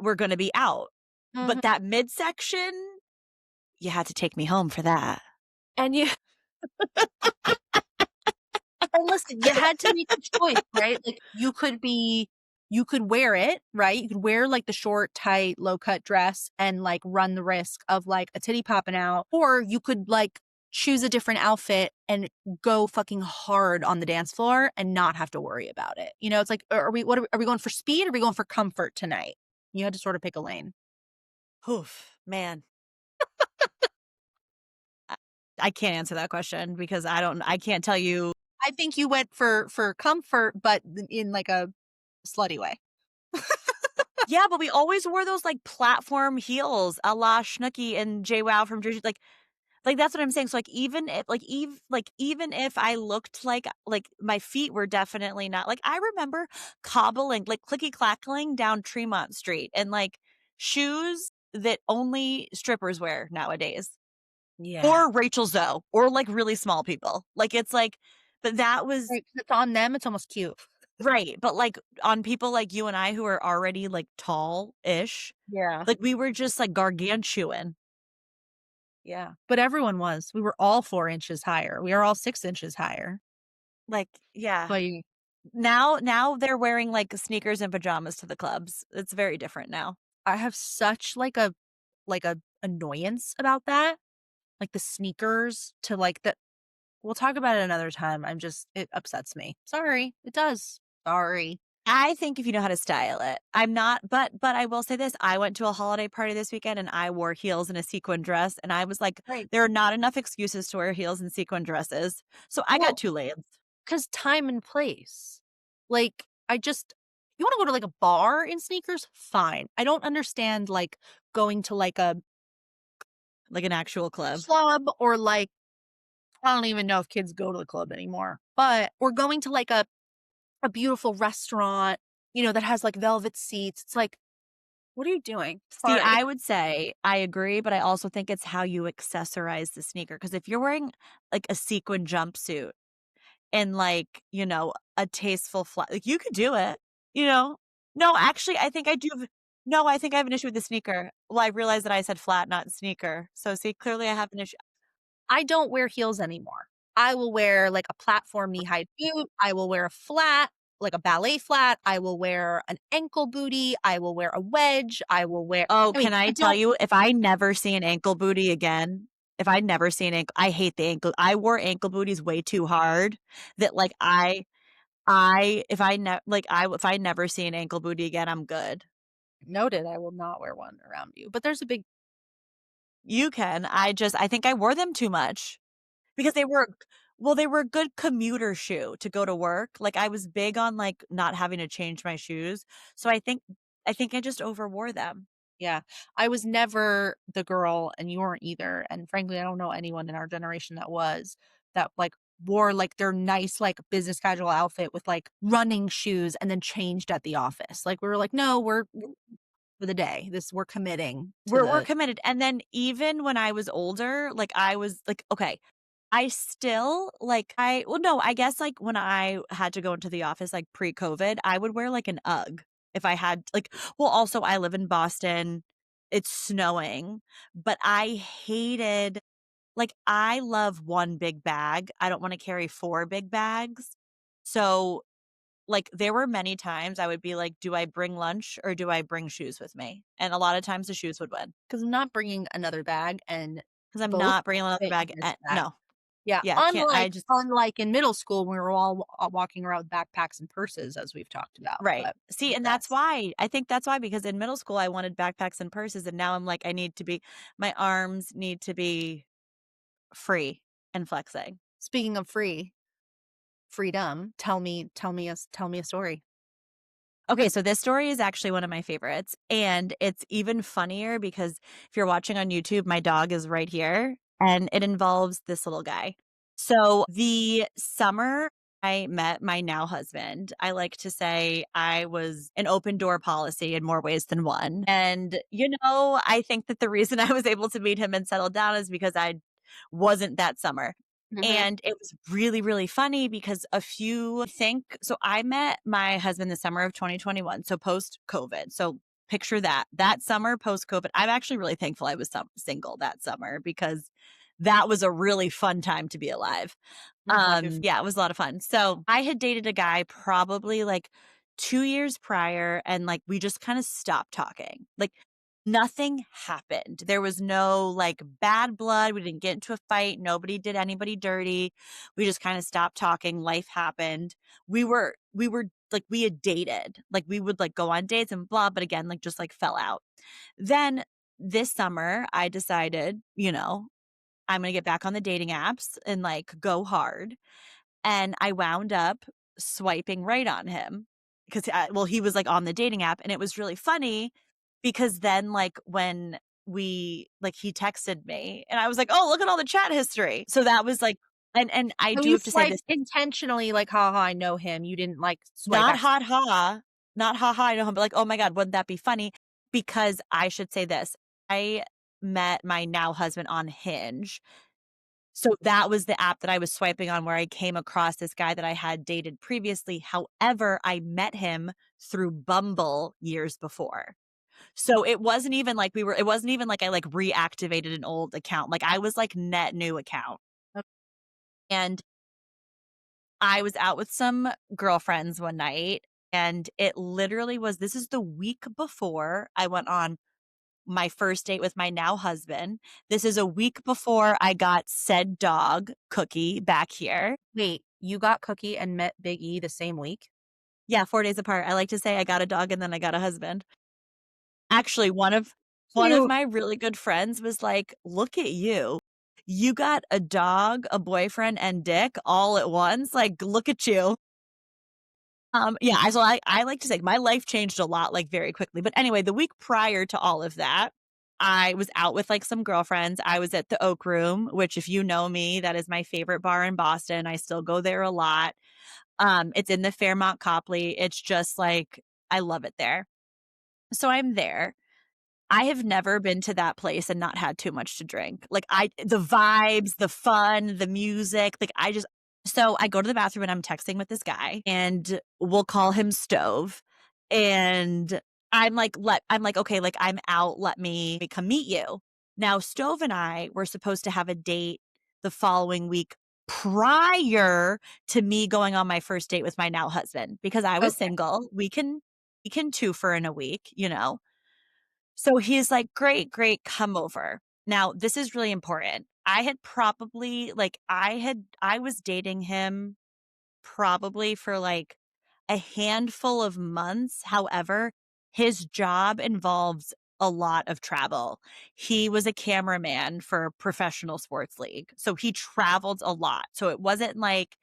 were gonna be out. mhm. But that midsection, you had to take me home for that. And you and listen, you had to make a choice, right? Like, you could wear it, right? You could wear, like, the short, tight, low-cut dress and, like, run the risk of, like, a titty popping out, or you could, like, choose a different outfit and go fucking hard on the dance floor and not have to worry about it. You know, it's like, are we going for speed or are we going for comfort tonight? You had to sort of pick a lane. Oof, man. I, I can't answer that question because I can't tell you. I think you went for comfort, but in, like, a slutty way. Yeah, but we always wore those like platform heels a la Snooki and JWoww from Jersey. Like, that's what I'm saying, so, even if I looked like, my feet were definitely not like, I remember cobbling, like, clicky-clackling down Tremont Street and, like, shoes that only strippers wear nowadays, Yeah. or Rachel Zoe, or, like, really small people. Like, it's like but that was Right, 'cause it's on them, it's almost cute. right, but, like, on people like you and I who are already, like, tall-ish, Yeah. like, we were just, like, gargantuan. Yeah. But everyone was. We were all 4 inches higher. We are all 6 inches higher. Like, yeah. But you Now they're wearing, like, sneakers and pajamas to the clubs. It's very different now. I have such, like a annoyance about that, like the sneakers to, like, the we'll talk about it another time. It upsets me. Sorry, it does. Sorry. I think if you know how to style it. I'm not but I will say this, I went to a holiday party this weekend and I wore heels and a sequin dress, and I was like, Right. there are not enough excuses to wear heels and sequin dresses. So I got Well, 2 lanes. 'cause time and place. Like, you wanna go to, like, a bar in sneakers? Fine. I don't understand, like, going to, like, a Like an actual club. club or, like, I don't even know if kids go to the club anymore, but we're going to, like, a beautiful restaurant, that has, like, velvet seats. It's like, "What are you doing?" See, Sorry. I would say I agree, but I also think it's how you accessorize the sneaker. Because if you're wearing, like, a sequin jumpsuit and, like, a tasteful flat like, you could do it, you know? No, actually, I think I do have no, I think I have an issue with the sneaker. Well, I realized that I said flat, not sneaker. So, see, clearly I have an issue. I don't wear heels anymore. I will wear, like, a platform knee-high boot, I will wear a flat, like a ballet flat, I will wear an ankle bootie, I will wear a wedge, Oh, I mean, can I I tell don't you, if I never see an ankle booty again, if I never see an ankle I hate the ankle I wore ankle booties way too hard that, like, I if I ne like, I if I never see an ankle booty again, I'm good. noted, I will not wear one around you, but there's a big You can, I think I wore them too much because they were a good commuter shoe to go to work, like, I was big on, like, not having to change my shoes, so I think I just overwore them. yeah. I was never the girl, and you weren't either, and frankly, I don't know anyone in our generation that, like, wore, like, their nice, like, business casual outfit with, like, running shoes and then changed at the office. Like, we were like, "No, we're for the day. We're committing to We're the." committed, and then even when I was older, like, I was like, okay, I still like, I well, no, I guess, like, when I had to go into the office, like, pre-COVID, I would wear, like, an UGG if I had like well, also, I live in Boston, it's snowing, but I hated like, I love 1 big bag, I don't wanna carry 4 big bags, so, like, there were many times I would be like, "Do I bring lunch or do I bring shoes with me?" And a lot of times the shoes would win 'Cause I'm not bringing another bag, and 'cause I'm both not bringing another fit in bag, this bag. no. Yeah, Yeah, can't I just unlike in middle school, when we were all walking around with backpacks and purses, as we've talked about, right. but I See, and that's digress. why I think that's why because in middle school, I wanted backpacks and purses, and now I'm like, I need to be my arms need to be free and flexing. Speaking of freedom, tell me a story. Okay, so this story is actually one of my favorites, and it's even funnier because if you're watching on YouTube, my dog is right here, and it involves this little guy. So, the summer I met my now husband, I like to say I was an open door policy in more ways than one, and, I think that the reason I was able to meet him and settle down is because I wasn't that summer. Mhm, And it was really, really funny because a few I think so I met my husband the summer of 2021, so post-COVID. So picture that. That summer post-COVID, I'm actually really thankful I was single that summer because that was a really fun time to be alive. I'm happy f Yeah, it was a lot of fun. So I had dated a guy probably like 2 years prior and like we just kind of stopped talking. Like nothing happened. There was no like bad blood. We didn't get into a fight. Nobody did anybody dirty. We just kind of stopped talking. Life happened. We were like we had dated. Like we would like go on dates and blah, but again, like just like fell out. Then this summer I decided, I'm gonna get back on the dating apps and like go hard. And I wound up swiping right on him because, well, he was like on the dating app. And it was really funny because then, like, when he texted me and I was like, oh, look at all the chat history. So that was like, and I So do you have to say swiped this intentionally, like, "Ha ha, I know him." You didn't, like, swipe not acc ha ha, not ha ha, I know him, but like, oh my God, wouldn't that be funny? Because I should say this I met my now husband on Hinge. So that was the app that I was swiping on where I came across this guy that I had dated previously. However, I met him through Bumble years before. So it wasn't even like I like reactivated an old account. Like I was like net new account. And I was out with some girlfriends one night and it literally was this is the week before I went on my first date with my now husband. This is a week before I got said dog, Cookie, back here. Wait, you got Cookie and met Big E the same week? Yeah, 4 days apart. I like to say I got a dog and then I got a husband. Actually, one of Cute. my really good friends was like, "Look at you. You got a dog, a boyfriend, and dick all at once. Like, look at you." Yeah, I like to say my life changed a lot, like, very quickly, but anyway, the week prior to all of that, I was out with, like, some girlfriends, I was at the Oak Room, which if you know me, that is my favorite bar in Boston, I still go there a lot. It's in the Fairmont Copley, it's just, like I love it there. So I'm there. I have never been to that place and not had too much to drink. Like, the vibes, the fun, the music, like, so I go to the bathroom and I'm texting with this guy, and we'll call him Stove, and I'm like, "Okay, like, I'm out, let me come meet you." Now, Stove and I were supposed to have a date the following week prior to me going on my first date with my now husband because I was Okay. single. We can twofer in a week, you know? So he's like, "Great, great, come over." Now, this is really important. I had probably like I was dating him probably for like a handful of months. However, his job involves a lot of travel. He was a cameraman for a professional sports league. So he traveled a lot. So it wasn't like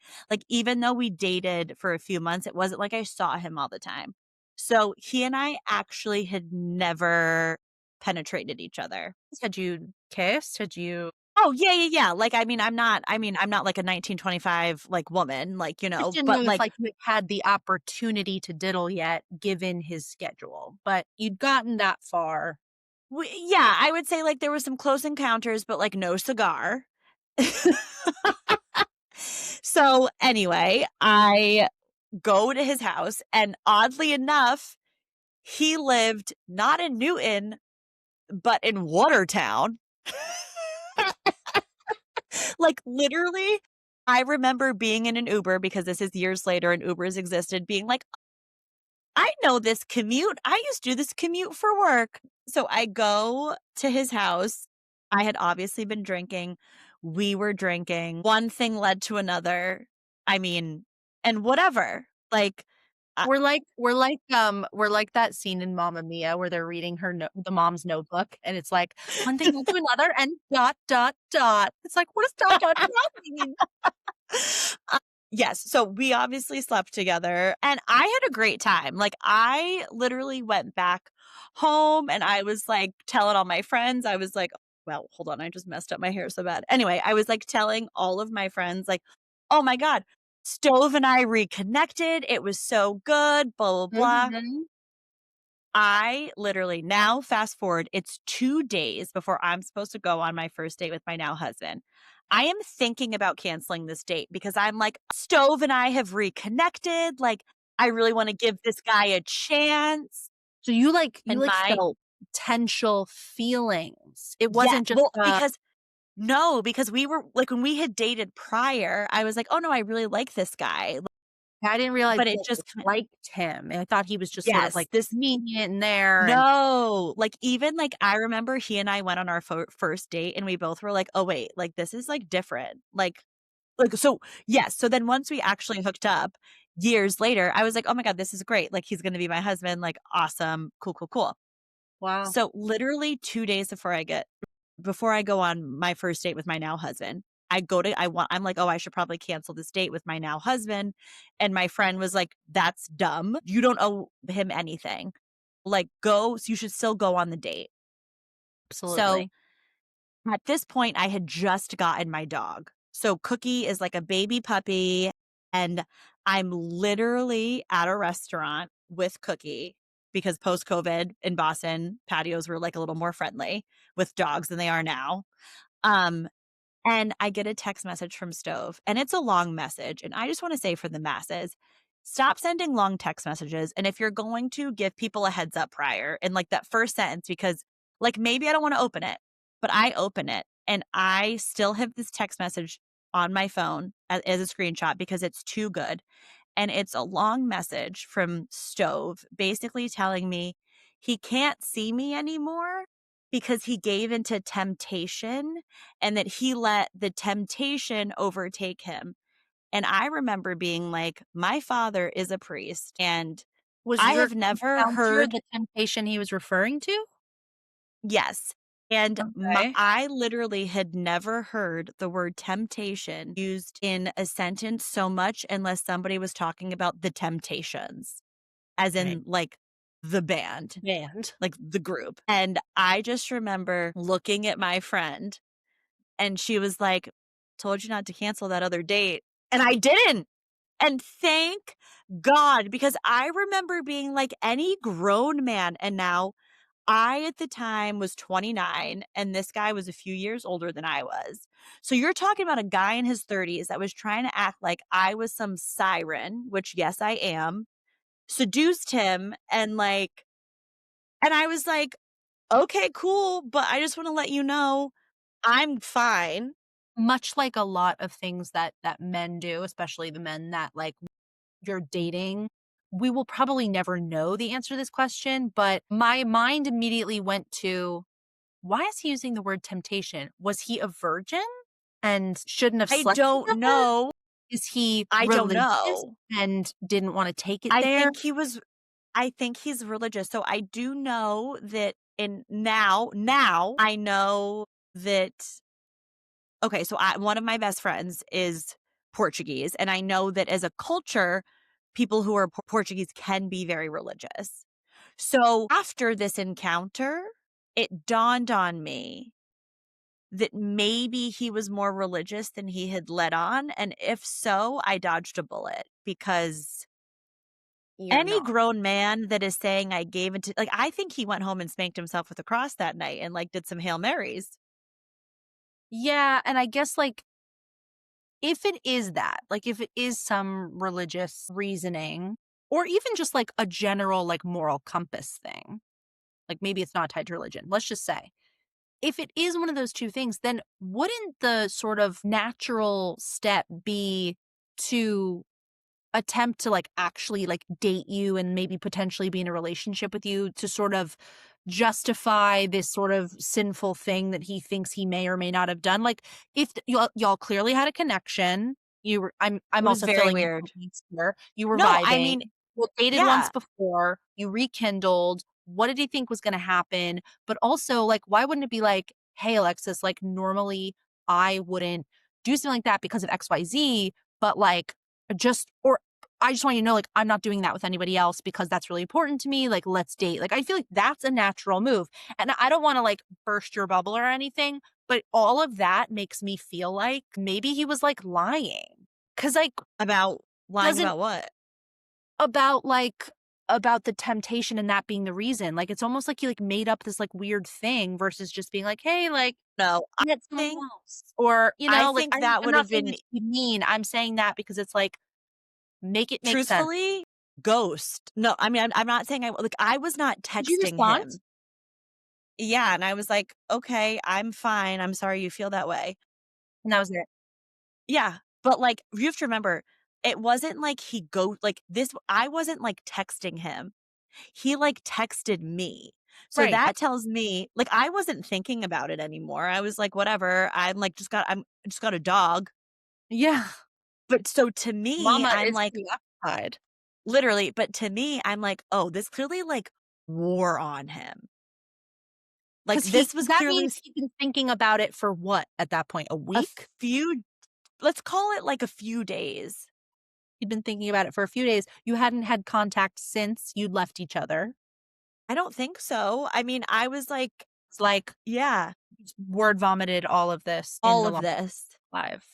even though we dated for a few months, it wasn't like I saw him all the time. So he and I actually had never penetrated each other. Had you kissed? Had you Oh, yeah, yeah, yeah. Like, I'm not like a 1925, like, woman, like, just didn't but, know if, like, like, you had the opportunity to diddle yet given his schedule, but you'd gotten that far. yeah, I would say, like, there was some close encounters, but, like, no cigar. So, anyway, I go to his house, and oddly enough, he lived not in Newton, but in Watertown. Like, literally, I remember being in an Uber because this is years later and Ubers existed, being like, I know this commute. I used to do this commute for work. So I go to his house. I had obviously been drinking. We were drinking. One thing led to another. I mean, and whatever. Like, uh, We're like that scene in Mamma Mia where they're reading the mom's notebook, and it's like, one thing led to another and dot, dot, dot. It's like, what does dot, dot, dot mean? uh, yes. So we obviously slept together and I had a great time. Like, I literally went back home and I was like telling all my friends, I was like, well, hold on, I just messed up my hair so bad. Anyway, I was like telling all of my friends, like, oh my God, Stove and I reconnected. It was so good, blah, blah, blah. Mhm. I literally now fast forward, it's 2 days before I'm supposed to go on my first date with my now husband. I am thinking about canceling this date because I'm like, Stove and I have reconnected, like, I really wanna give this guy a chance, So you and like my felt potential feelings. It yeah, wasn't just, well, because no, because we were like, when we had dated prior, I was like, "Oh, no, I really like this guy," I didn't realize but it you just ki liked him. I thought he was just sort of yes, like this convenient in there and no, like, even, like, I remember he and I went on our first date, and we both were like, "Oh, wait, like, this is, like, different." So yes, so then once we actually hooked up years later, I was like, "Oh my god, this is great, like, he's gonna be my husband, like, awesome, cool, cool, cool." wow. So, literally 2 days before I go on my first date with my now husband, I'm like, "Oh, I should probably cancel this date with my now husband," and my friend was like, "That's dumb. You don't owe him anything. Like, you should still go on the date." So, Absolutely. at this point, I had just gotten my dog. So, Cookie is like a baby puppy, and I'm literally at a restaurant with Cookie because post-COVID in Boston, patios were, like, a little more friendly with dogs than they are now. Um, and I get a text message from Stove, and it's a long message. And I just want to say for the masses, stop sending long text messages. And if you're going to give people a heads up prior in like that first sentence, because like maybe I don't want to open it, but I open it and I still have this text message on my phone as a screenshot because it's too good. And it's a long message from Stove basically telling me he can't see me anymore because he gave into temptation and that he let the temptation overtake him. And I remember being like, my father is a priest, and Was I your have never encounter heard the temptation he was referring to? yes. And Okay. I literally had never heard the word temptation used in a sentence so much unless somebody was talking about the Temptations, as Right. in like the band, Banned. like the group. And I just remember looking at my friend and she was like, "Told you not to cancel that other date." And I didn't. And thank God, because I remember being like any grown man. And now I, at the time, was 29, and this guy was a few years older than I was. So you're talking about a guy in his 30s that was trying to act like I was some siren, which, yes, I am, seduced him, and I was like, "Okay, cool, but I just wanna let you know I'm fine." much like a lot of things that men do, especially the men that, like, you're dating, we will probably never know the answer to this question, but my mind immediately went to, why is he using the word temptation? Was he a virgin and shouldn't have I slept don't together? know. Is he I don't religious know. and didn't wanna take it I there? think he was I think he's religious. So I do know that in now I know that okay, so one of my best friends is Portuguese, and I know that as a culture, people who are Portuguese can be very religious. So after this encounter, it dawned on me that maybe he was more religious than he had let on. And if so, I dodged a bullet because You're any not. grown man that is saying I gave it to, like, I think he went home and spanked himself with a cross that night and like did some Hail Marys. Yeah, and I guess, like, if it is that, like, if it is some religious reasoning or even just, like, a general, like, moral compass thing, like, maybe it's not tied to religion, let's just say. If it is one of those 2 things, then wouldn't the sort of natural step be to attempt to, like, actually, like, date you and maybe potentially be in a relationship with you to sort of justify this sort of sinful thing that he thinks he may or may not have done? Like, if y'all clearly had a connection, you were I'm It was also very filling in the weird. blanks here. You were No, I mean, vibing, you dated once yeah, before, you rekindled. What did he think was gonna happen? But also, like, why wouldn't it be like, "Hey, Alexis, like, normally I wouldn't do something like that because of XYZ, but, like, just or I just want you to know, like, I'm not doing that with anybody else because that's really important to me, like, let's date." Like, I feel like that's a natural move, and I don't wanna, like, burst your bubble or anything, but all of that makes me feel like maybe he was, like, lying. Cause like, about lying doesn't about what? about, like about the temptation and that being the reason, like, it's almost like he, like, made up this, like, weird thing versus just being like, "Hey, like, No, I met someone think else," or, I like, think that I'm would not have saying been that to be mean, I'm saying that because it's like, make it make sense. truthfully ghost. No, I mean, I'm not saying I was not Did you texting respond? him. Yeah, and I was like, "Okay, I'm fine. I'm sorry you feel that way." And that was it. Yeah, but, like, you have to remember, it wasn't like I wasn't, like, texting him. He, like, texted me. So Right, that tells me like, I wasn't thinking about it anymore. I was like, "Whatever." I just got a dog. yeah, But so to me, mama I'm is like preoccupied. literally, but to me, I'm like, "Oh, this clearly, like, wore on him." Like, 'Cause he this was that clearly means he'd been thinking about it for what at that point, a a week? few let's call it, like, a few days. He'd been thinking about it for a few days. You hadn't had contact since you'd left each other. I don't think so. I mean, I was like It's like, yeah, word vomited all of this in all the of this. live.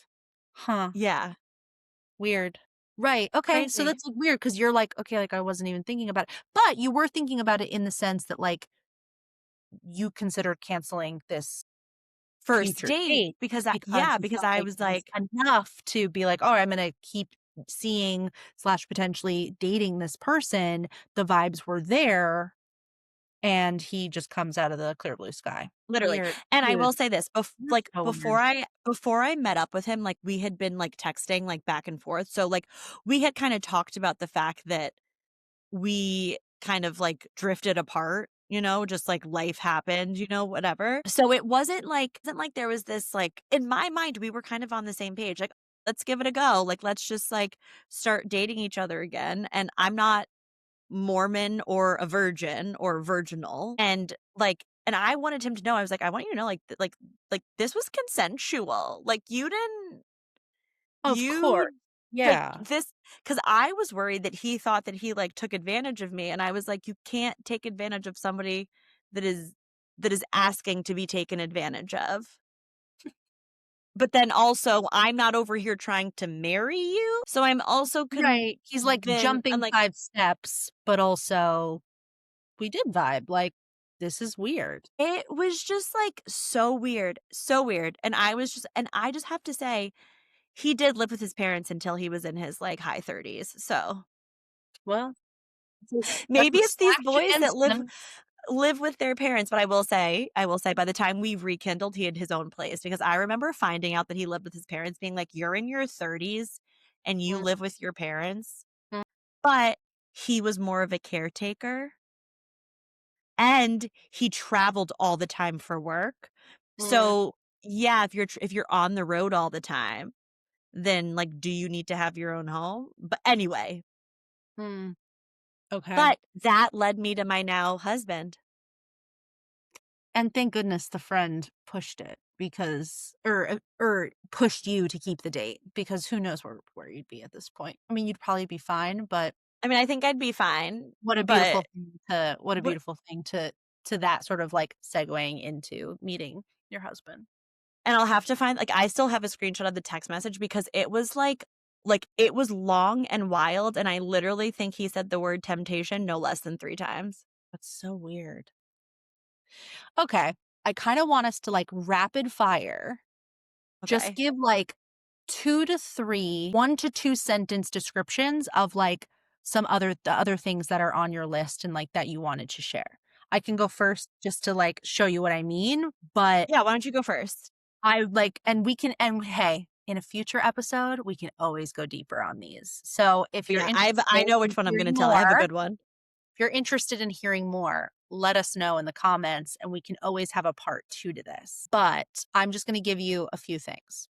Huh, Yeah, weird. Right, okay, so crazy. that's, like, weird because 'cause you're like, "Okay, like, I wasn't even thinking about it." But you were thinking about it in the sense that, like, you considered canceling this First future date date because because you because felt I like was it was like enough to be like, "Alright, I'm gonna keep seeing slash potentially dating this person." The vibes were there, and he just comes out of the clear blue sky. literally. Weird, And I will dude. say this, That's so weird. before I met up with him, like, we had been, like, texting, like, back and forth. So, like, we had kinda talked about the fact that we kind of, like, drifted apart, just, like, life happened, whatever. So it wasn't like there was this, like in my mind, we were kind of on the same page, like, "Let's give it a go, like, let's just, like, start dating each other again," and I'm not Mormon or a virgin or virginal, and I wanted him to know, I was like, "I want you to know, like, this was consensual, like, Of course. you like, Yeah. this," because I was worried that he thought that he, like, took advantage of me, and I was like, "You can't take advantage of somebody that is asking to be taken advantage of." But then also, I'm not over here trying to marry you, so I'm also Right. He's, like, I'm jumping like, 5 steps, but also, we did vibe, like, this is weird. it was just, like, so weird, and I just have to say, he did live with his parents until he was in his, like, high 30s, so Well, that's a maybe it's these slash boys that against live him. live with their parents, but I will say by the time we rekindled, he had his own place because I remember finding out that he lived with his parents being like, "You're in your 30s and you Mm, live with your parents?" mm, But he was more of a caretaker and he traveled all the time for work. mm, So, yeah, if you're on the road all the time, then, like, do you need to have your own home? But anyway, mm. Okay. but that led me to my now husband. And thank goodness the friend pushed it because or pushed you to keep the date because who knows where you'd be at this point. I mean, you'd probably be fine, but I mean, I think I'd be fine, but what a what beautiful thing to that sort of, like, segueing into meeting your husband. and I'll have to find like, I still have a screenshot of the text message because it was it was long and wild, and I literally think he said the word temptation no less than 3 times. That's so weird. Okay, I kinda want us to, like, rapid fire, just Okay. give, like, 2 to 3, 1 to 2 sentence descriptions of, like, the other things that are on your list and, like, that you wanted to share. I can go first just to, like, show you what I mean, but Yeah, why don't you go first? I like and we can and hey, in a future episode, we can always go deeper on these. So, Yeah, I know which one I'm gonna tell. I have a good one. if you're interested in hearing more, let us know in the comments and we can always have a part 2 to this. But I'm just gonna give you a few things.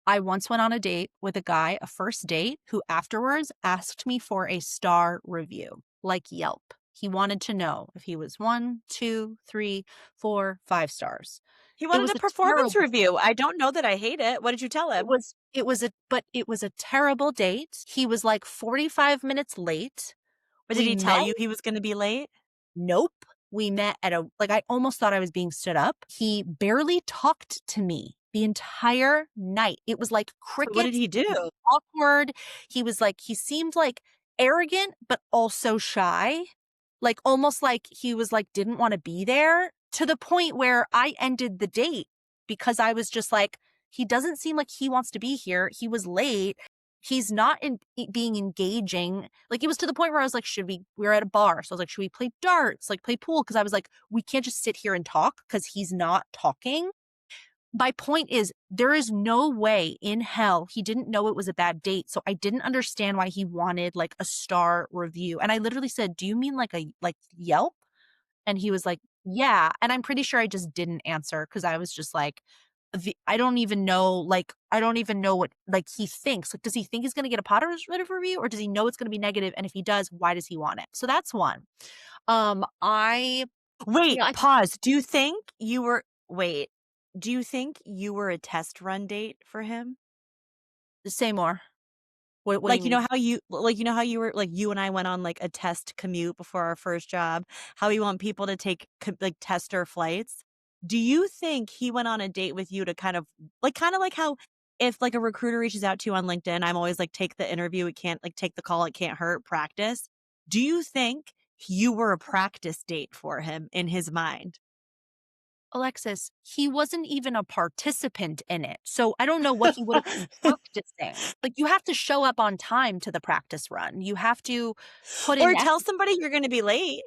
I once went on a date with a guy, a first date, who afterwards asked me for a star review, like Yelp. He wanted to know if he was 1, 2, 3, 4, 5 stars. He It wanted was a a performance terrible review. I don't know that I hate it. What did you tell him? it was a terrible date. He was, like, 45 minutes late. Or did We he tell met you he was gonna be late? Nope. We met at a like, I almost thought I was being stood up. He barely talked to me the entire night. It was like So what did crickets. he It was do? awkward. He seemed, like, arrogant, but also shy. Like, almost like he was, like, didn't wanna be there to the point where I ended the date because I was just like, "He doesn't seem like he wants to be here. He was late. He's not being engaging." Like, it was to the point where I was like, we were at a bar, so I was like, "Should we play darts, like, play pool?" Because I was like, "We can't just sit here and talk because he's not talking." My point is, there is no way in hell he didn't know it was a bad date, so I didn't understand why he wanted, like, a star review, and I literally said, "Do you mean like Yelp?" And he was like, "Yeah," and I'm pretty sure I just didn't answer because I was just like, I don't even know what, like, he thinks. Like, does he think he's gonna get a positive review, or does he know it's gonna be negative, and if he does, why does he want it? So that's one. I Wait, yeah, I pause. Do you think you were a test run date for him? say more. What do you mean? You know how you were like, you and I went on, like, a test commute before our first job, how we want people to take like, tester flights? Do you think he went on a date with you to kinda like how if, like, a recruiter reaches out to you on LinkedIn, I'm always like, "Take the interview, it can't like, take the call, it can't hurt, practice." Do you think you were a practice date for him in his mind? Alexis, he wasn't even a participant in it, so I don't know what he would have been practicing. Like, you have to show up on time to the practice run. You have to put in Or tell somebody you're gonna be late.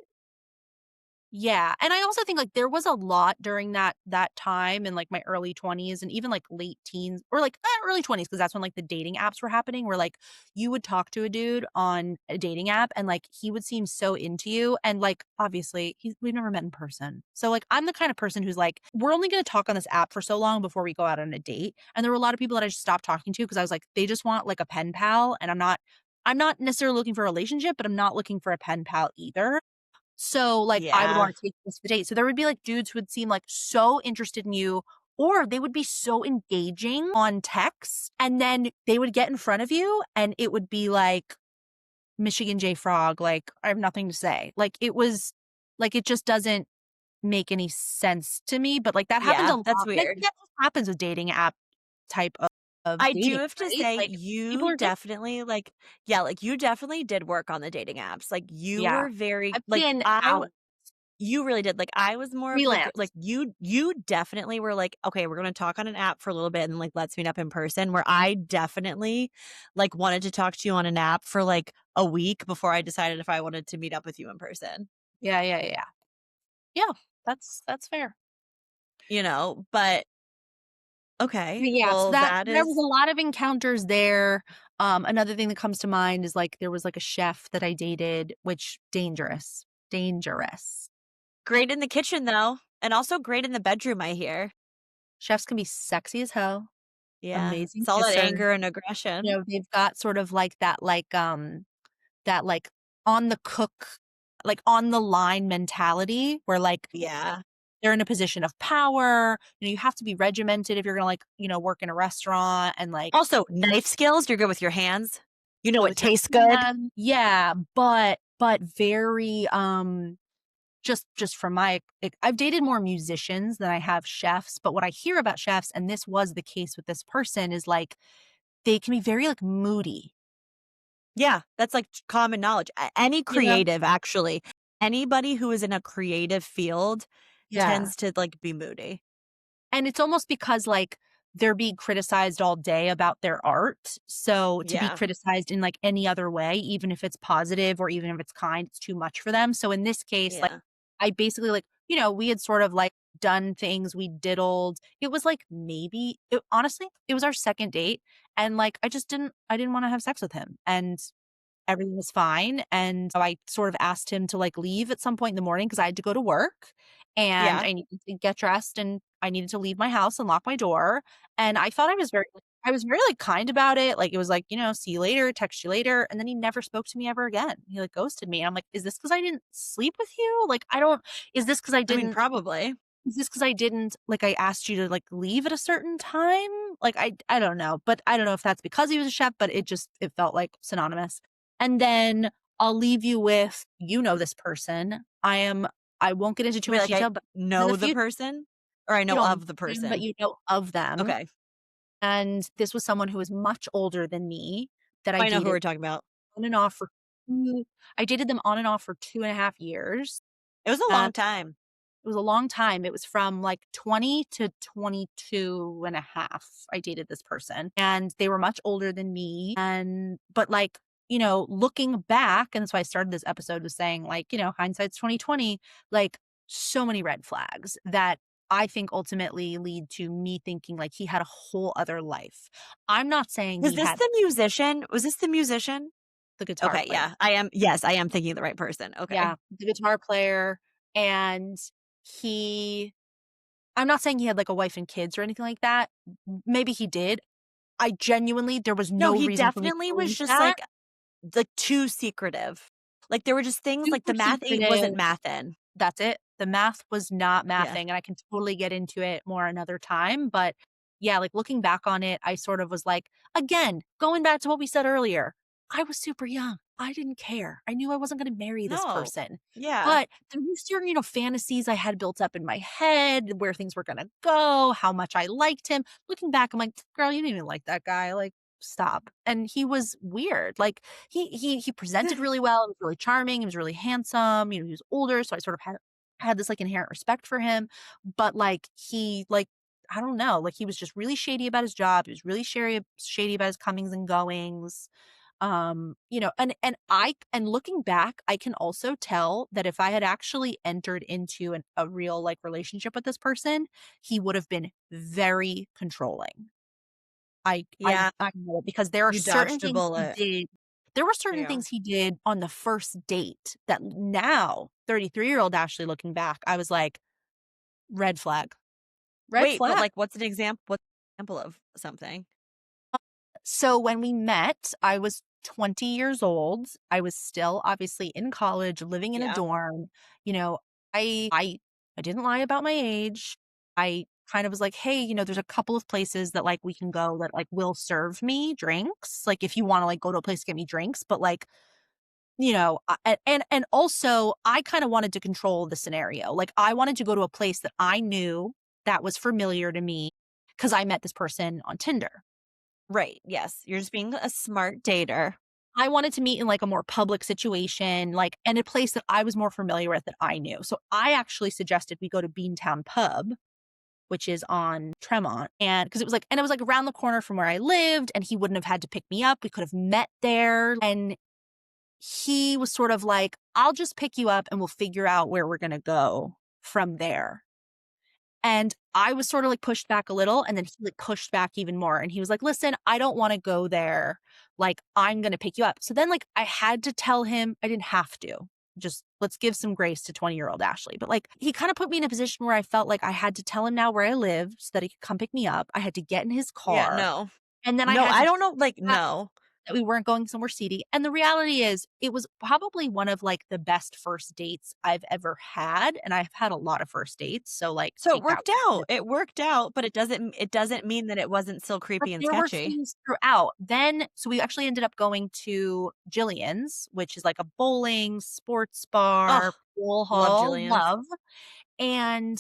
Yeah, and I also think, like, there was a lot during that time in, like, my early 20s and even, like, late teens or, like, early 20s because that's when, like, the dating apps were happening where, like, you would talk to a dude on a dating app and, like, he would seem so into you and, like, obviously, we've never met in person. So, like, I'm the kind of person who's like, "We're only gonna talk on this app for so long before we go out on a date," and there were a lot of people that I just stopped talking to because I was like, "They just want, like, a pen pal," and I'm not necessarily looking for a relationship, but I'm not looking for a pen pal either. So, like, I would Yeah. wanna take this to date. So there would be, like, dudes who would seem, like, so interested in you, or they would be so engaging on text, and then they would get in front of you, and it would be like Michigan J. Frog, like, I have nothing to say. Like, it just doesn't make any sense to me, but, like, that happens a Yeah, lot. that's And I think weird. that just happens with dating app type of I do dating, have to right? say, Like, people are different. you definitely did work on the dating apps. Like, you Yeah. were very I put in hours. you really did. Like, I was more of the Freelance. you definitely were like, "Okay, we're gonna talk on an app for a little bit and, like, let's meet up in person," where I definitely, like, wanted to talk to you on an app for, like, a week before I decided if I wanted to meet up with you in person. Yeah, yeah, yeah. Yeah, that's fair. But okay, Yeah, so well, that that there was is a lot of encounters there. Another thing that comes to mind is, like, there was, like, a chef that I dated, which dangerous, dangerous. great in the kitchen, though, and also great in the bedroom, I hear. Chefs can be sexy as hell, Yeah, amazing it's all that kisser. anger and aggression. They've got sort of like that, like, on the cook, like, on the line mentality where, like, Yeah. they're in a position of power. You have to be regimented if you're gonna, like, work in a restaurant and, like, Also, knife skills, you're good with your hands. You know good it with your tastes good. hand. Yeah, but very, just from I've dated more musicians than I have chefs, but what I hear about chefs, and this was the case with this person, is, like, they can be very, like, moody, Yeah, that's, like, common knowledge. Any you know? creative, actually. Anybody who is in a creative field Yeah. tends to, like, be moody. And it's almost because, like, they're being criticized all day about their art, so to be Yeah, criticized in, like, any other way, even if it's positive or even if it's kind, it's too much for them. So in this case, like, yeah. I basically, like, we had sort of, like, done things, we diddled. It was, like, maybe honestly, it was our 2nd date, and, like, I didn't wanna have sex with him, and everything was fine, and so I sort of asked him to, like, leave at some point in the morning because I had to go to work, and Yeah. I needed to get dressed, and I needed to leave my house and lock my door, and I thought I was very, like, kind about it, like, it was like, "See you later, text you later," and then he never spoke to me ever again. He, like, ghosted me, and I'm like, "Is this because I didn't sleep with you? Like, I don't is this because I I mean, didn't probably. is this because I didn't like, I asked you to, like, leave at a certain time?" Like, I don't know, but I don't know if that's because he was a chef, but it felt like synonymous. And then I'll leave you with, this person. I won't get into too Wait, much like, I detail, but in the know the future, person? Or I you know don't of the meet them, but person? you know of them. Okay. And this was someone who was much older than me that I I know who dated we're talking about. on and off for 2 I dated them on and off for 2.5 years. It was a long time. It was a long time. It was from, like, 20 to 22 and a half. I dated this person, and they were much older than me, and but, like, looking back, and that's why I started this episode with saying, like, hindsight's 2020, like, so many red flags that I think ultimately lead to me thinking, like, he had a whole other life. I'm not saying Was he this had the musician? Was this the musician? the guitar Okay, player. yeah, I am yes, I am thinking of the right person. Okay. Yeah, the guitar player, and he I'm not saying he had, like, a wife and kids or anything like that. Maybe he did. I genuinely there was No, no he reason for me to definitely was believe just, that. like, too secretive. Like, there were just things like Super the math ain't secretive. wasn't mathin'. That's it. The math was not Yeah. mathing, and I can totally get into it more another time, but, yeah, like, looking back on it, I sort of was like again, going back to what we said earlier, I was super young. I didn't care. I knew I wasn't gonna marry this No. person, Yeah. but there were certain, fantasies I had built up in my head, where things were gonna go, how much I liked him. Looking back, I'm like, "Girl, you didn't even like that guy, like, stop." And he was weird, like, he presented really well, he was really charming, he was really handsome, he was older, so I sort of had this, like, inherent respect for him, but, like, I don't know, like, he was just really shady about his job, he was really shady about his comings and goings, and looking back, I can also tell that if I had actually entered into a real, like, relationship with this person, he would have been very controlling. Yeah, I know it because you dodged a bullet. there were certain Yeah. things he did on the first date that now, 33-year-old Ashley looking back, I was like, "Red flag. Red Wait, but, flag." like, what's an example of something? So when we met, I was 20 years old. I was still obviously in college, living in a Yeah. dorm. You know, I didn't lie about my age. I kind of was like, "Hey, there's a couple of places that, like, we can go that, like, will serve me drinks, like, if you wanna, like, go to a place to get me drinks," but, like, and also I kinda wanted to control the scenario. Like, I wanted to go to a place that I knew that was familiar to me because I met this person on Tinder. Right, yes, you're just being a smart dater. I wanted to meet in, like, a more public situation, like, and a place that I was more familiar with that I knew. So I actually suggested we go to Beantown Pub, which is on Tremont, and because it was, like, around the corner from where I lived, and he wouldn't have had to pick me up. We could have met there, and he was sort of like, "I'll just pick you up, and we'll figure out where we're gonna go from there. And I was sort of, like, pushed back a little, and then he, like, pushed back even more, and he was like, "Listen, I don't wanna go there, like, I'm gonna pick you up." So then, like, I had to tell him I didn't have to, just let's give some grace to 20-year-old Ashley, but, like, he kinda put me in a position where I felt like I had to tell him now where I lived so that he could come pick me up. I had to get in his Yeah, car, no. and then I No, had I to don't know, like, that no. we weren't going somewhere seedy, and the reality is, it was probably one of, like, the best first dates I've ever had, and I've had a lot of first dates, so, like, So take that it worked out, but it doesn't mean that it wasn't still but creepy and there were sketchy. things throughout. Then so we actually ended up going to Jillian's, which is like a bowling, sports bar, Oh, pool love hall, Jillian's. love, and,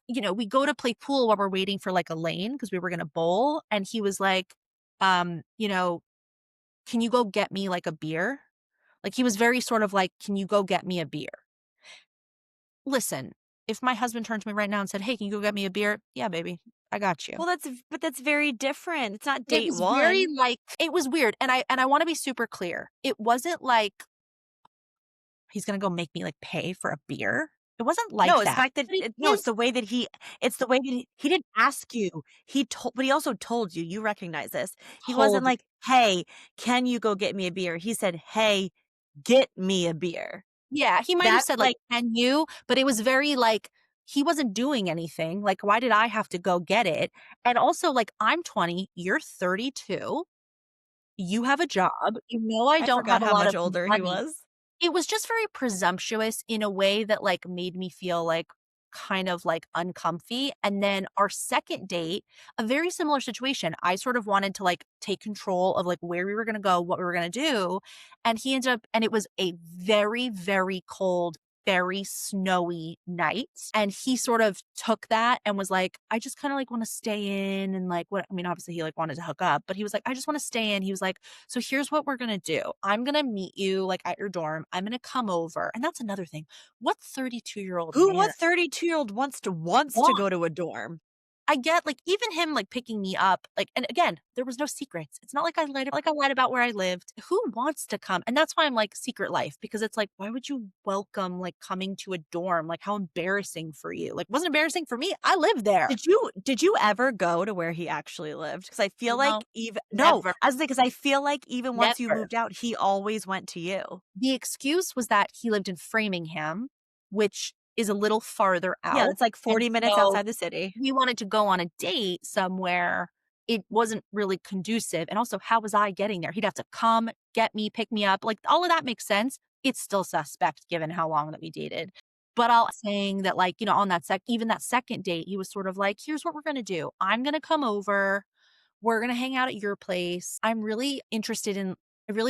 we go to play pool while we're waiting for, like, a lane because we were gonna bowl, and he was like, um, you know, "Can you go get me, like, a beer?" Like, he was very sort of like, "Can you go get me a beer?" Listen, if my husband turned to me right now and said, "Hey, can you go get me a beer?" "Yeah, baby, I got you." Well, that's very different. It's not But it date was very, 1. like it was weird, and I wanna be super clear. It wasn't like he's gonna go make me, like, pay for a beer. It wasn't No, like it's the that, fact that but it no, is it's the way that he didn't ask you. But he also told you, you recognize this. He wasn't told like, "Hey, can you go get me a beer?" He said, "Hey, get me a beer." yeah, he might have That's said, like, like, "Can you?" But it was very, like, he wasn't doing anything, like, why did I have to go get it? And also, like, I'm 20, you're 32, you have a job, I I don't forgot have a how lot much of older he money. was. It was just very presumptuous in a way that, like, made me feel, like, kind of, like, uncomfy, and then our second date, a very similar situation. I sort of wanted to, like, take control of, like, where we were gonna go, what we were gonna do, and he ended up and it was a very, very cold, very snowy night, and he sort of took that and was like, "I just kinda, like, wanna stay in," and, like, what I mean, obviously, he, like, wanted to hook up, but he was like, "I just wanna stay in." He was like, "So here's what we're gonna do. I'm gonna meet you, like, at your dorm. I'm gonna come over." And that's another thing. What 32-year-old man What 32-year-old wants to wants go to a dorm? I get, like, even him, like, picking me up, like and again, there was no secrets. It's not like I lied about where I lived. Who wants to come? And that's why I'm like, secret life, because it's like, why would you welcome, like, coming to a dorm? Like, how embarrassing for you. Like, it wasn't embarrassing for me. I lived there. Did you ever go to where he actually lived? Because I feel No, like even no, never, I was like, because I feel like even once you never. moved out, he always went to you. The excuse was that he lived in Framingham, which is a little farther Yeah, out, that's like and 40 minutes so outside the city. we wanted to go on a date somewhere. It wasn't really conducive, and also, how was I getting there? He'd have to come, get me, pick me up, like, all of that makes sense. It's still suspect given how long that we dated. But I'll saying that, like, on that even that second date, he was sort of like, "Here's what we're gonna do. I'm gonna come over. We're gonna hang out at your place. I really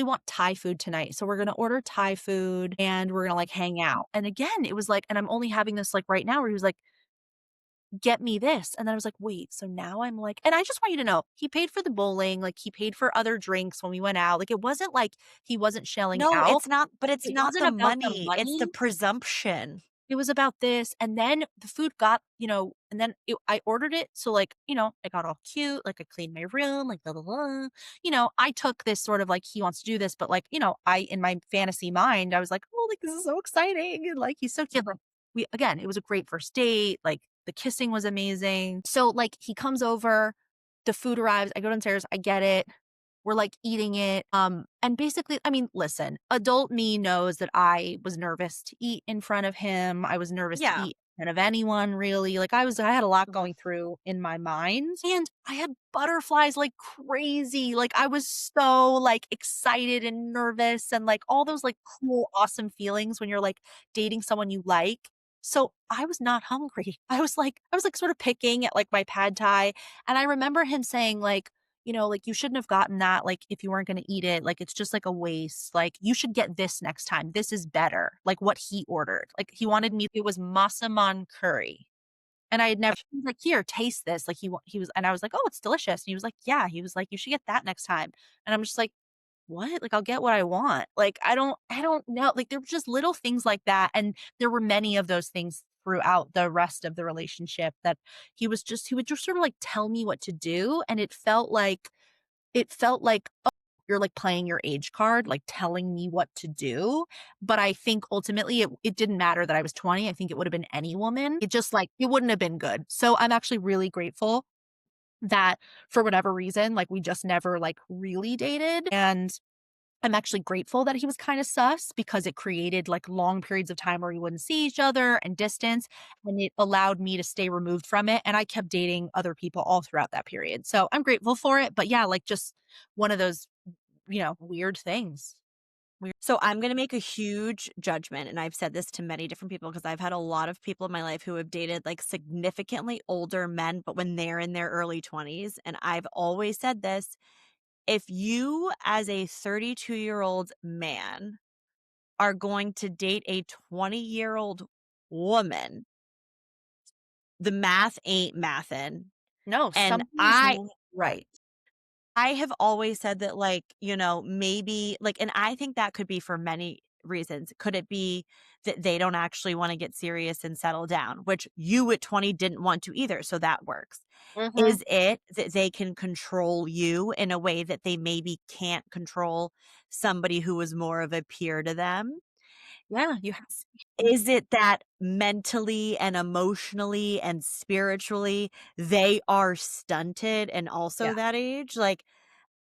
want Thai food tonight, so we're gonna order Thai food, and we're gonna, like, hang out." And again, it was like and I'm only having this, like, right now where he was like, "Get me this," and then I was like, "Wait, so now I'm like" and I just want you to know, he paid for the bowling, like, he paid for other drinks when we went out, like, it wasn't like he wasn't shelling No, out. it's not, but it's It not wasn't the about the money, it's the money. presumption. It was about this, and then the food got and then I ordered it, so, like, I got all cute, like, I cleaned my room, like, blah, blah, blah. I took this sort of, like, he wants to do this, but, like, I in my fantasy mind, I was like, "Oh, like, this is so exciting," and, like, he's so cute, like, it was a great first date, like, the kissing was amazing. So, like, he comes over, the food arrives, I go downstairs, I get it, we're, like, eating it, and basically I mean, listen, adult me knows that I was nervous to eat in front of him, I was nervous to Yeah. eat in front of anyone really, like, I had a lot Mhm. going through in my mind, and I had butterflies like crazy, like, I was so, like, excited and nervous and, like, all those, like, cool, awesome feelings when you're, like, dating someone you like. So, I was not hungry. I was, like, sort of picking at, like, my pad thai, and I remember him saying, like, "You shouldn't have gotten that, like, if you weren't gonna eat it, like, it's just, like, a waste, like, you should get this next time, this is better," like, what he ordered, like, he wanted me it was massaman curry, and I had never he was like, "Here, taste this," like, he was and I was like, "Oh, it's delicious," and he was like, "Yeah," he was like, "You should get that next time," and I'm just like, "What?" Like, I'll get what I want, like, I don't know, like, there were just little things like that, and there were many of those things throughout the rest of the relationship that he would just sort of, like, tell me what to do, and it felt like you're, like, playing your age card, like, telling me what to do, but I think ultimately it didn't matter that I was 20, I think it would've been any woman. It just, like, it wouldn't have been good. So I'm actually really grateful that for whatever reason, like, we just never, like, really dated, and I'm actually grateful that he was kinda sus because it created, like, long periods of time where we wouldn't see each other and distance, and it allowed me to stay removed from it, and I kept dating other people all throughout that period. So I'm grateful for it, but yeah, like, just one of those, weird things. Weird. So I'm gonna make a huge judgment, and I've said this to many different people because I've had a lot of people in my life who have dated, like, significantly older men, but when they're in their early 20s, and I've always said this, if you as a 32-year-old man are going to date a 20-year-old woman, the math ain't mathin', No, and something is not right. I have always said that, like, maybe like, and I think that could be for many reasons. Could it be that they don't actually want to get serious and settle down, which you at 20 didn't want to either, so that works. Mhm. Is it that they can control you in a way that they maybe can't control somebody who is more of a peer to them? Yeah, you have. Is it that mentally and emotionally and spiritually they are stunted and Yeah, also that age? Like,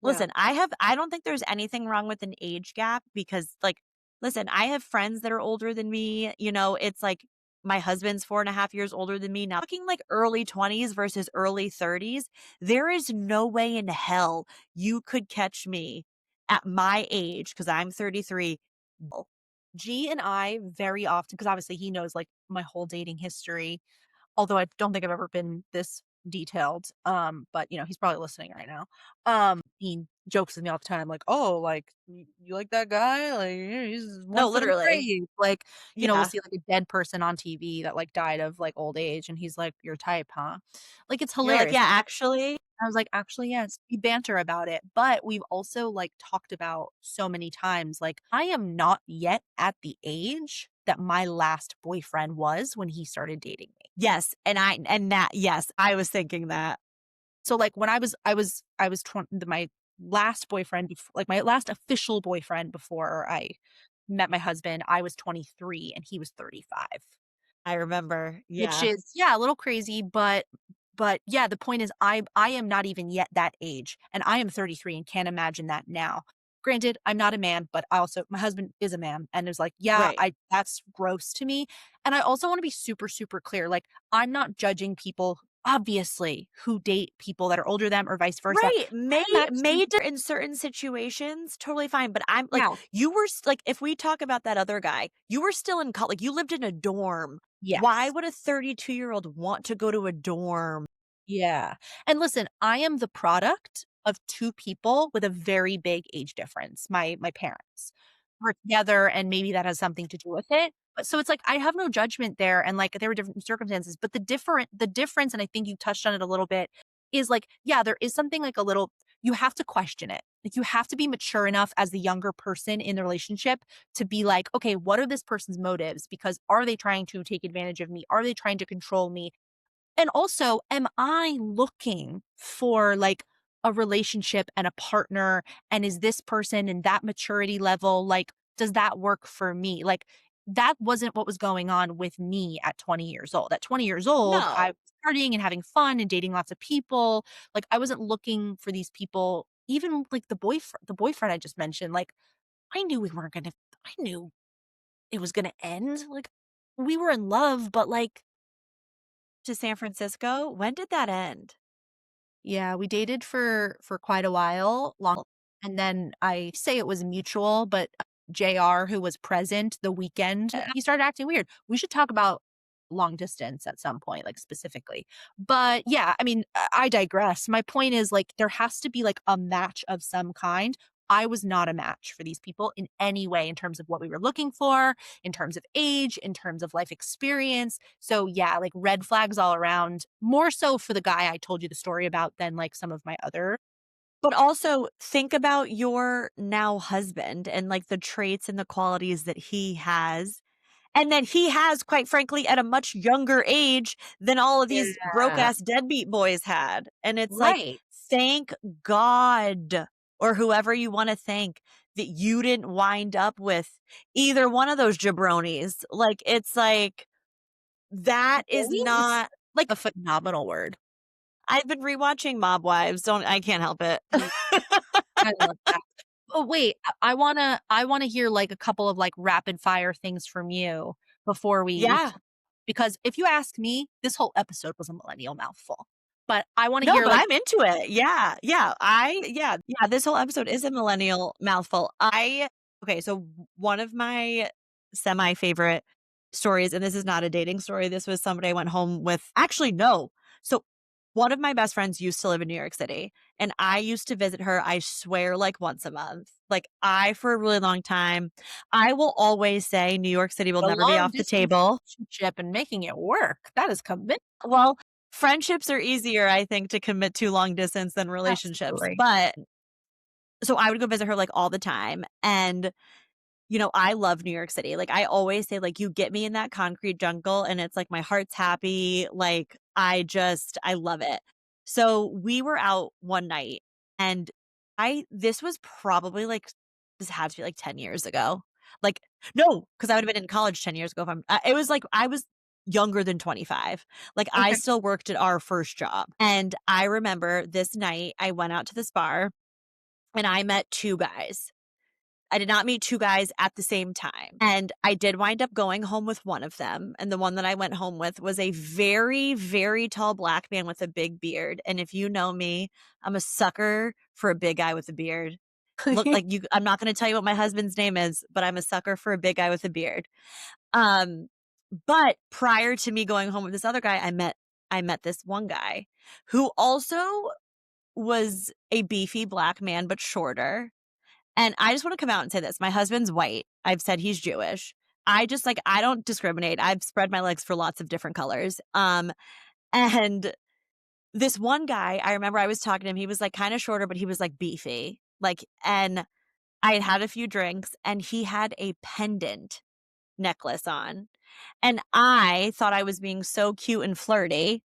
yeah. listen, I don't think there's anything wrong with an age gap because, like, listen, I have friends that are older than me, it's like my husband's 4.5 years older than me. Now, talking like early 20s versus early 30s, there is no way in hell you could catch me at my age because 'cause I'm 33. G and I very often, because obviously he knows, like, my whole dating history. Although I don't think I've ever been this detailed, but, he's probably listening right now. He jokes with me all the time, like, "Oh, like, you like that guy? Like, yeah, he's one No, for the literally. grave." Like, we'll Yeah. see, like, a dead person on TV that, like, died of, like, old age, and he's like, "Your type, huh?" Like, it's You're like, hilarious. "Yeah, actually." I was like, "Actually, yes." We banter about it, but we've also, like, talked about so many times, like, I am not yet at the age that my last boyfriend was when he started dating me. Yes, and that yes, I was thinking that. So, like, when I was 20, my last boyfriend like, my last official boyfriend before I met my husband, I was 23 and he was 35. I remember. Which Yeah. is, yeah, a little crazy, but yeah, the point is I am not even yet that age, and I am 33 and can't imagine that now. Granted, I'm not a man, but I also my husband is a man, and it's like, yeah, Right. I that's gross to me, and I also wanna be super, super clear, like, I'm not judging people, obviously, who date people that are older than them or vice versa. Right, I'm actually major in certain situations, totally fine, but I'm like, yeah, you were s like, if we talk about that other guy, you were still in like, you lived in a dorm. Why yes. would a 32-year-old want to go to a dorm? Yeah. And listen, I am the product of 2 people with a very big age difference. My parents were together, and maybe that has something to do with it. But so it's like I have no judgment there, and, like, there were different circumstances, but the difference, and I think you touched on it a little bit, is, like, yeah, there is something, like, a little you have to question it. Like, you have to be mature enough as the younger person in the relationship to be like, "Okay, what are this person's motives? Because are they trying to take advantage of me? Are they trying to control me? And also, am I looking for, like, a relationship and a partner, and is this person in that maturity level, like, does that work for me? Like, that wasn't what was going on with me at 20 years old. At 20 years old, I No. was partying and having fun and dating lots of people. Like, I wasn't looking for these people, even, like, the boyfriend I just mentioned, like, I knew we weren't gonna I knew it was gonna end. Like, we were in love, but, like, To San Francisco? When did that end? yeah, we dated for quite a while, long, and then I say it was mutual, but JR, who was present the weekend, he started acting weird. We should talk about long distance at some point, like, specifically. But, yeah, I mean, I digress. My point is, like, there has to be, like, a match of some kind. I was not a match for these people in any way in terms of what we were looking for, in terms of age, in terms of life experience. So, yeah, like, red flags all around, more so for the guy I told you the story about than, like, some of my other. But also think about your now husband and, like, the traits and the qualities that he has, and that he has, quite frankly, at a much younger age than all of these broke Yeah. ass deadbeat boys had, and it's like, Right. thank God. or whoever you wanna thank that you didn't wind up with either one of those jabronis. Like, it's like, that is Bully is not like, a phenomenal word. I've been rewatching Mob Wives, don't I can't help it. I love that. Oh, wait, I wanna hear, like, a couple of, like, rapid fire things from you before we Yeah. cl because if you ask me, this whole episode was a millennial mouthful. But I wanna No, hear, but like I'm into it. Yeah, this whole episode is a millennial mouthful. I Okay, so one of my semi-favorite stories, and this is not a dating story, this was somebody I went home with, actually, no. So, one of my best friends used to live in New York City, and I used to visit her, I swear, like, once a month. Like, for a really long time, I will always say New York City will a never be long off the distance table. relationship and making it work. That is commit Well, friendships are easier, I think, to commit to long distance than relationships, absolutely. but so I would go visit her, like, all the time, and, I love New York City. Like, I always say, like, "You get me in that concrete jungle, and it's like my heart's happy." Like, I love it. So, we were out one night, and I this was probably, like, this had to be, like, 10 years ago. Like, no, because I would've been in college 10 years ago if it was like I was younger than 25. Like, I Okay. still worked at our first job, and I remember this night, I went out to this bar, and I met 2 guys. I did not meet 2 guys at the same time, and I did wind up going home with one of them, and the one that I went home with was a very, very tall black man with a big beard, and if you know me, I'm a sucker for a big guy with a beard. Look like you I'm not gonna tell you what my husband's name is, but I'm a sucker for a big guy with a beard. Um, but prior to me going home with this other guy, I met this one guy who also was a beefy black man, but shorter. And I just wanna come out and say this, my husband's white. I've said he's Jewish. I don't discriminate. I've spread my legs for lots of different colors. And this one guy, I remember I was talking to him, he was, like, kinda shorter, but he was, like, beefy. Like, and I had had a few drinks, and he had a pendant necklace on. And I thought I was being so cute and flirty,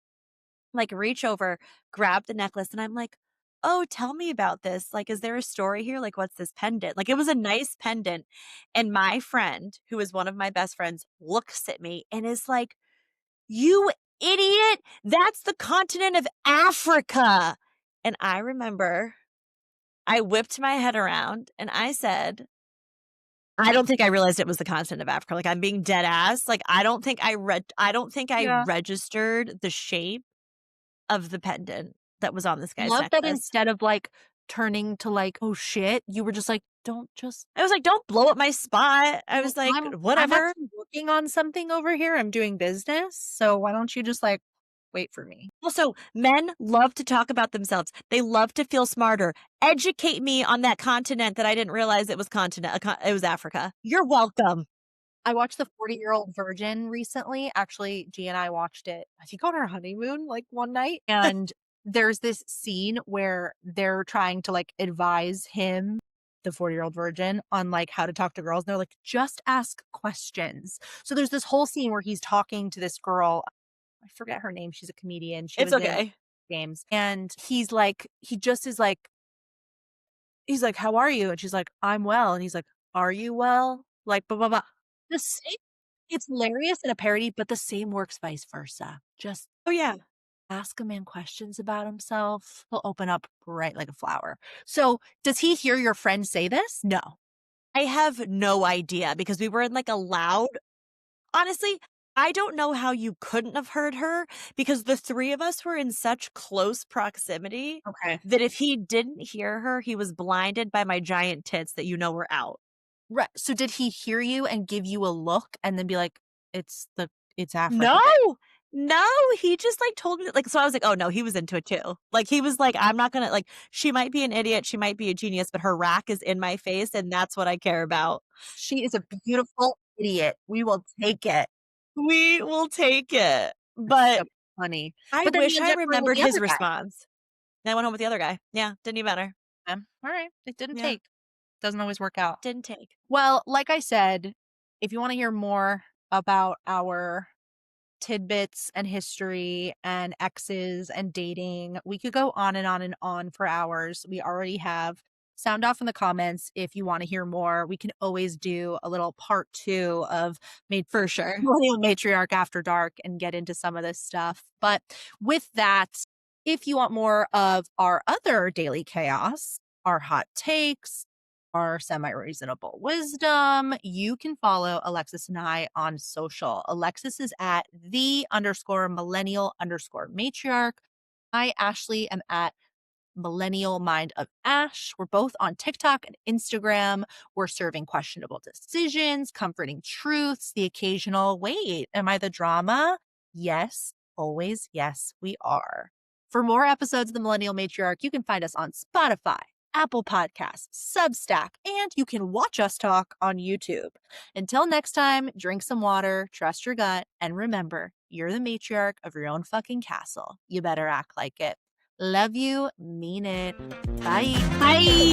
like, reach over, grab the necklace, and I'm like, "Oh, tell me about this. Like, is there a story here? Like, what's this pendant?" Like, it was a nice pendant, and my friend, who is one of my best friends, looks at me and is like, "You idiot! That's the continent of Africa!" And I remember I whipped my head around and I said, I don't think I realized it was the continent of Africa. Like, I'm being dead ass. Like, I don't think I Yeah. registered the shape of the pendant that was on this guy's Love that necklace. instead of, like, turning to, like, "Oh, shit," you were just like, "Don't just I was like, "Don't blow up my spot." I well, was like, I'm "Whatever." actually working on something over here, I'm doing business, so why don't you just, like, wait for me?" Also, men love to talk about themselves. They love to feel smarter. Educate me on that continent that I didn't realize it was it was Africa. You're welcome. I watched The 40-Year-Old Virgin recently. Actually, G and I watched it, I think on our honeymoon, like, one night, and there's this scene where they're trying to, like, advise him, the 40-year-old virgin, on, like, how to talk to girls. They're like, "Just ask questions." So there's this whole scene where he's talking to this girl, I forget her name, she's a comedian, she It's was in okay. Games, and he's like he just is like he's like, "How are you?" And she's like, "I'm well." And he's like, "Are you well?" Like, blah, blah, blah. The same it's hilarious in a parody, but the same works vice versa. Just Oh, yeah. ask a man questions about himself. He'll open up right like a flower. So, does he hear your friend say this? No. I have no idea because we were in, like, a loud honestly, I don't know how you couldn't have heard her because the 3 of us were in such close proximity Okay. that if he didn't hear her, he was blinded by my giant tits that were out. Right. So, did he hear you and give you a look and then be like, it's No! Africa, babe." No, he just, like, told me like, so I was like, "Oh, no, he was into it too." Like, he was like, "I'm not gonna like, she might be an idiot, she might be a genius, but her rack is in my face, and that's what I care about." She is a beautiful idiot. We will take it. We will take it. That's so But funny. I But then wish you I ended up going with remembered the his other guy. response. And I went home with the other guy. Yeah, didn't even matter. Alright. It didn't Yeah, take. Doesn't always work out. didn't take. Well, like I said, if you wanna hear more about our tidbits and history and exes and dating, we could go on and on and on for hours. We already have sound off in the comments if you want to hear more. We can always do a little part 2 of For sure. Millennial Matriarch After Dark and get into some of this stuff. But with that, if you want more of our other daily chaos, our hot takes, our semi-reasonable wisdom, you can follow Alexis and I on social. Alexis is at _millennial_matriarch. I, Ashlie, am at Millennial Mind of Ash. We're both on TikTok and Instagram. We're serving questionable decisions, comforting truths, the occasional, wait, am I the drama? Yes, always, yes, we are. For more episodes of the Millennial Matriarch, you can find us on Spotify, Apple Podcasts, Substack, and you can watch us talk on YouTube. Until next time, drink some water, trust your gut, and remember, you're the matriarch of your own fucking castle. You better act like it. Love you, mean it. Bye. Bye.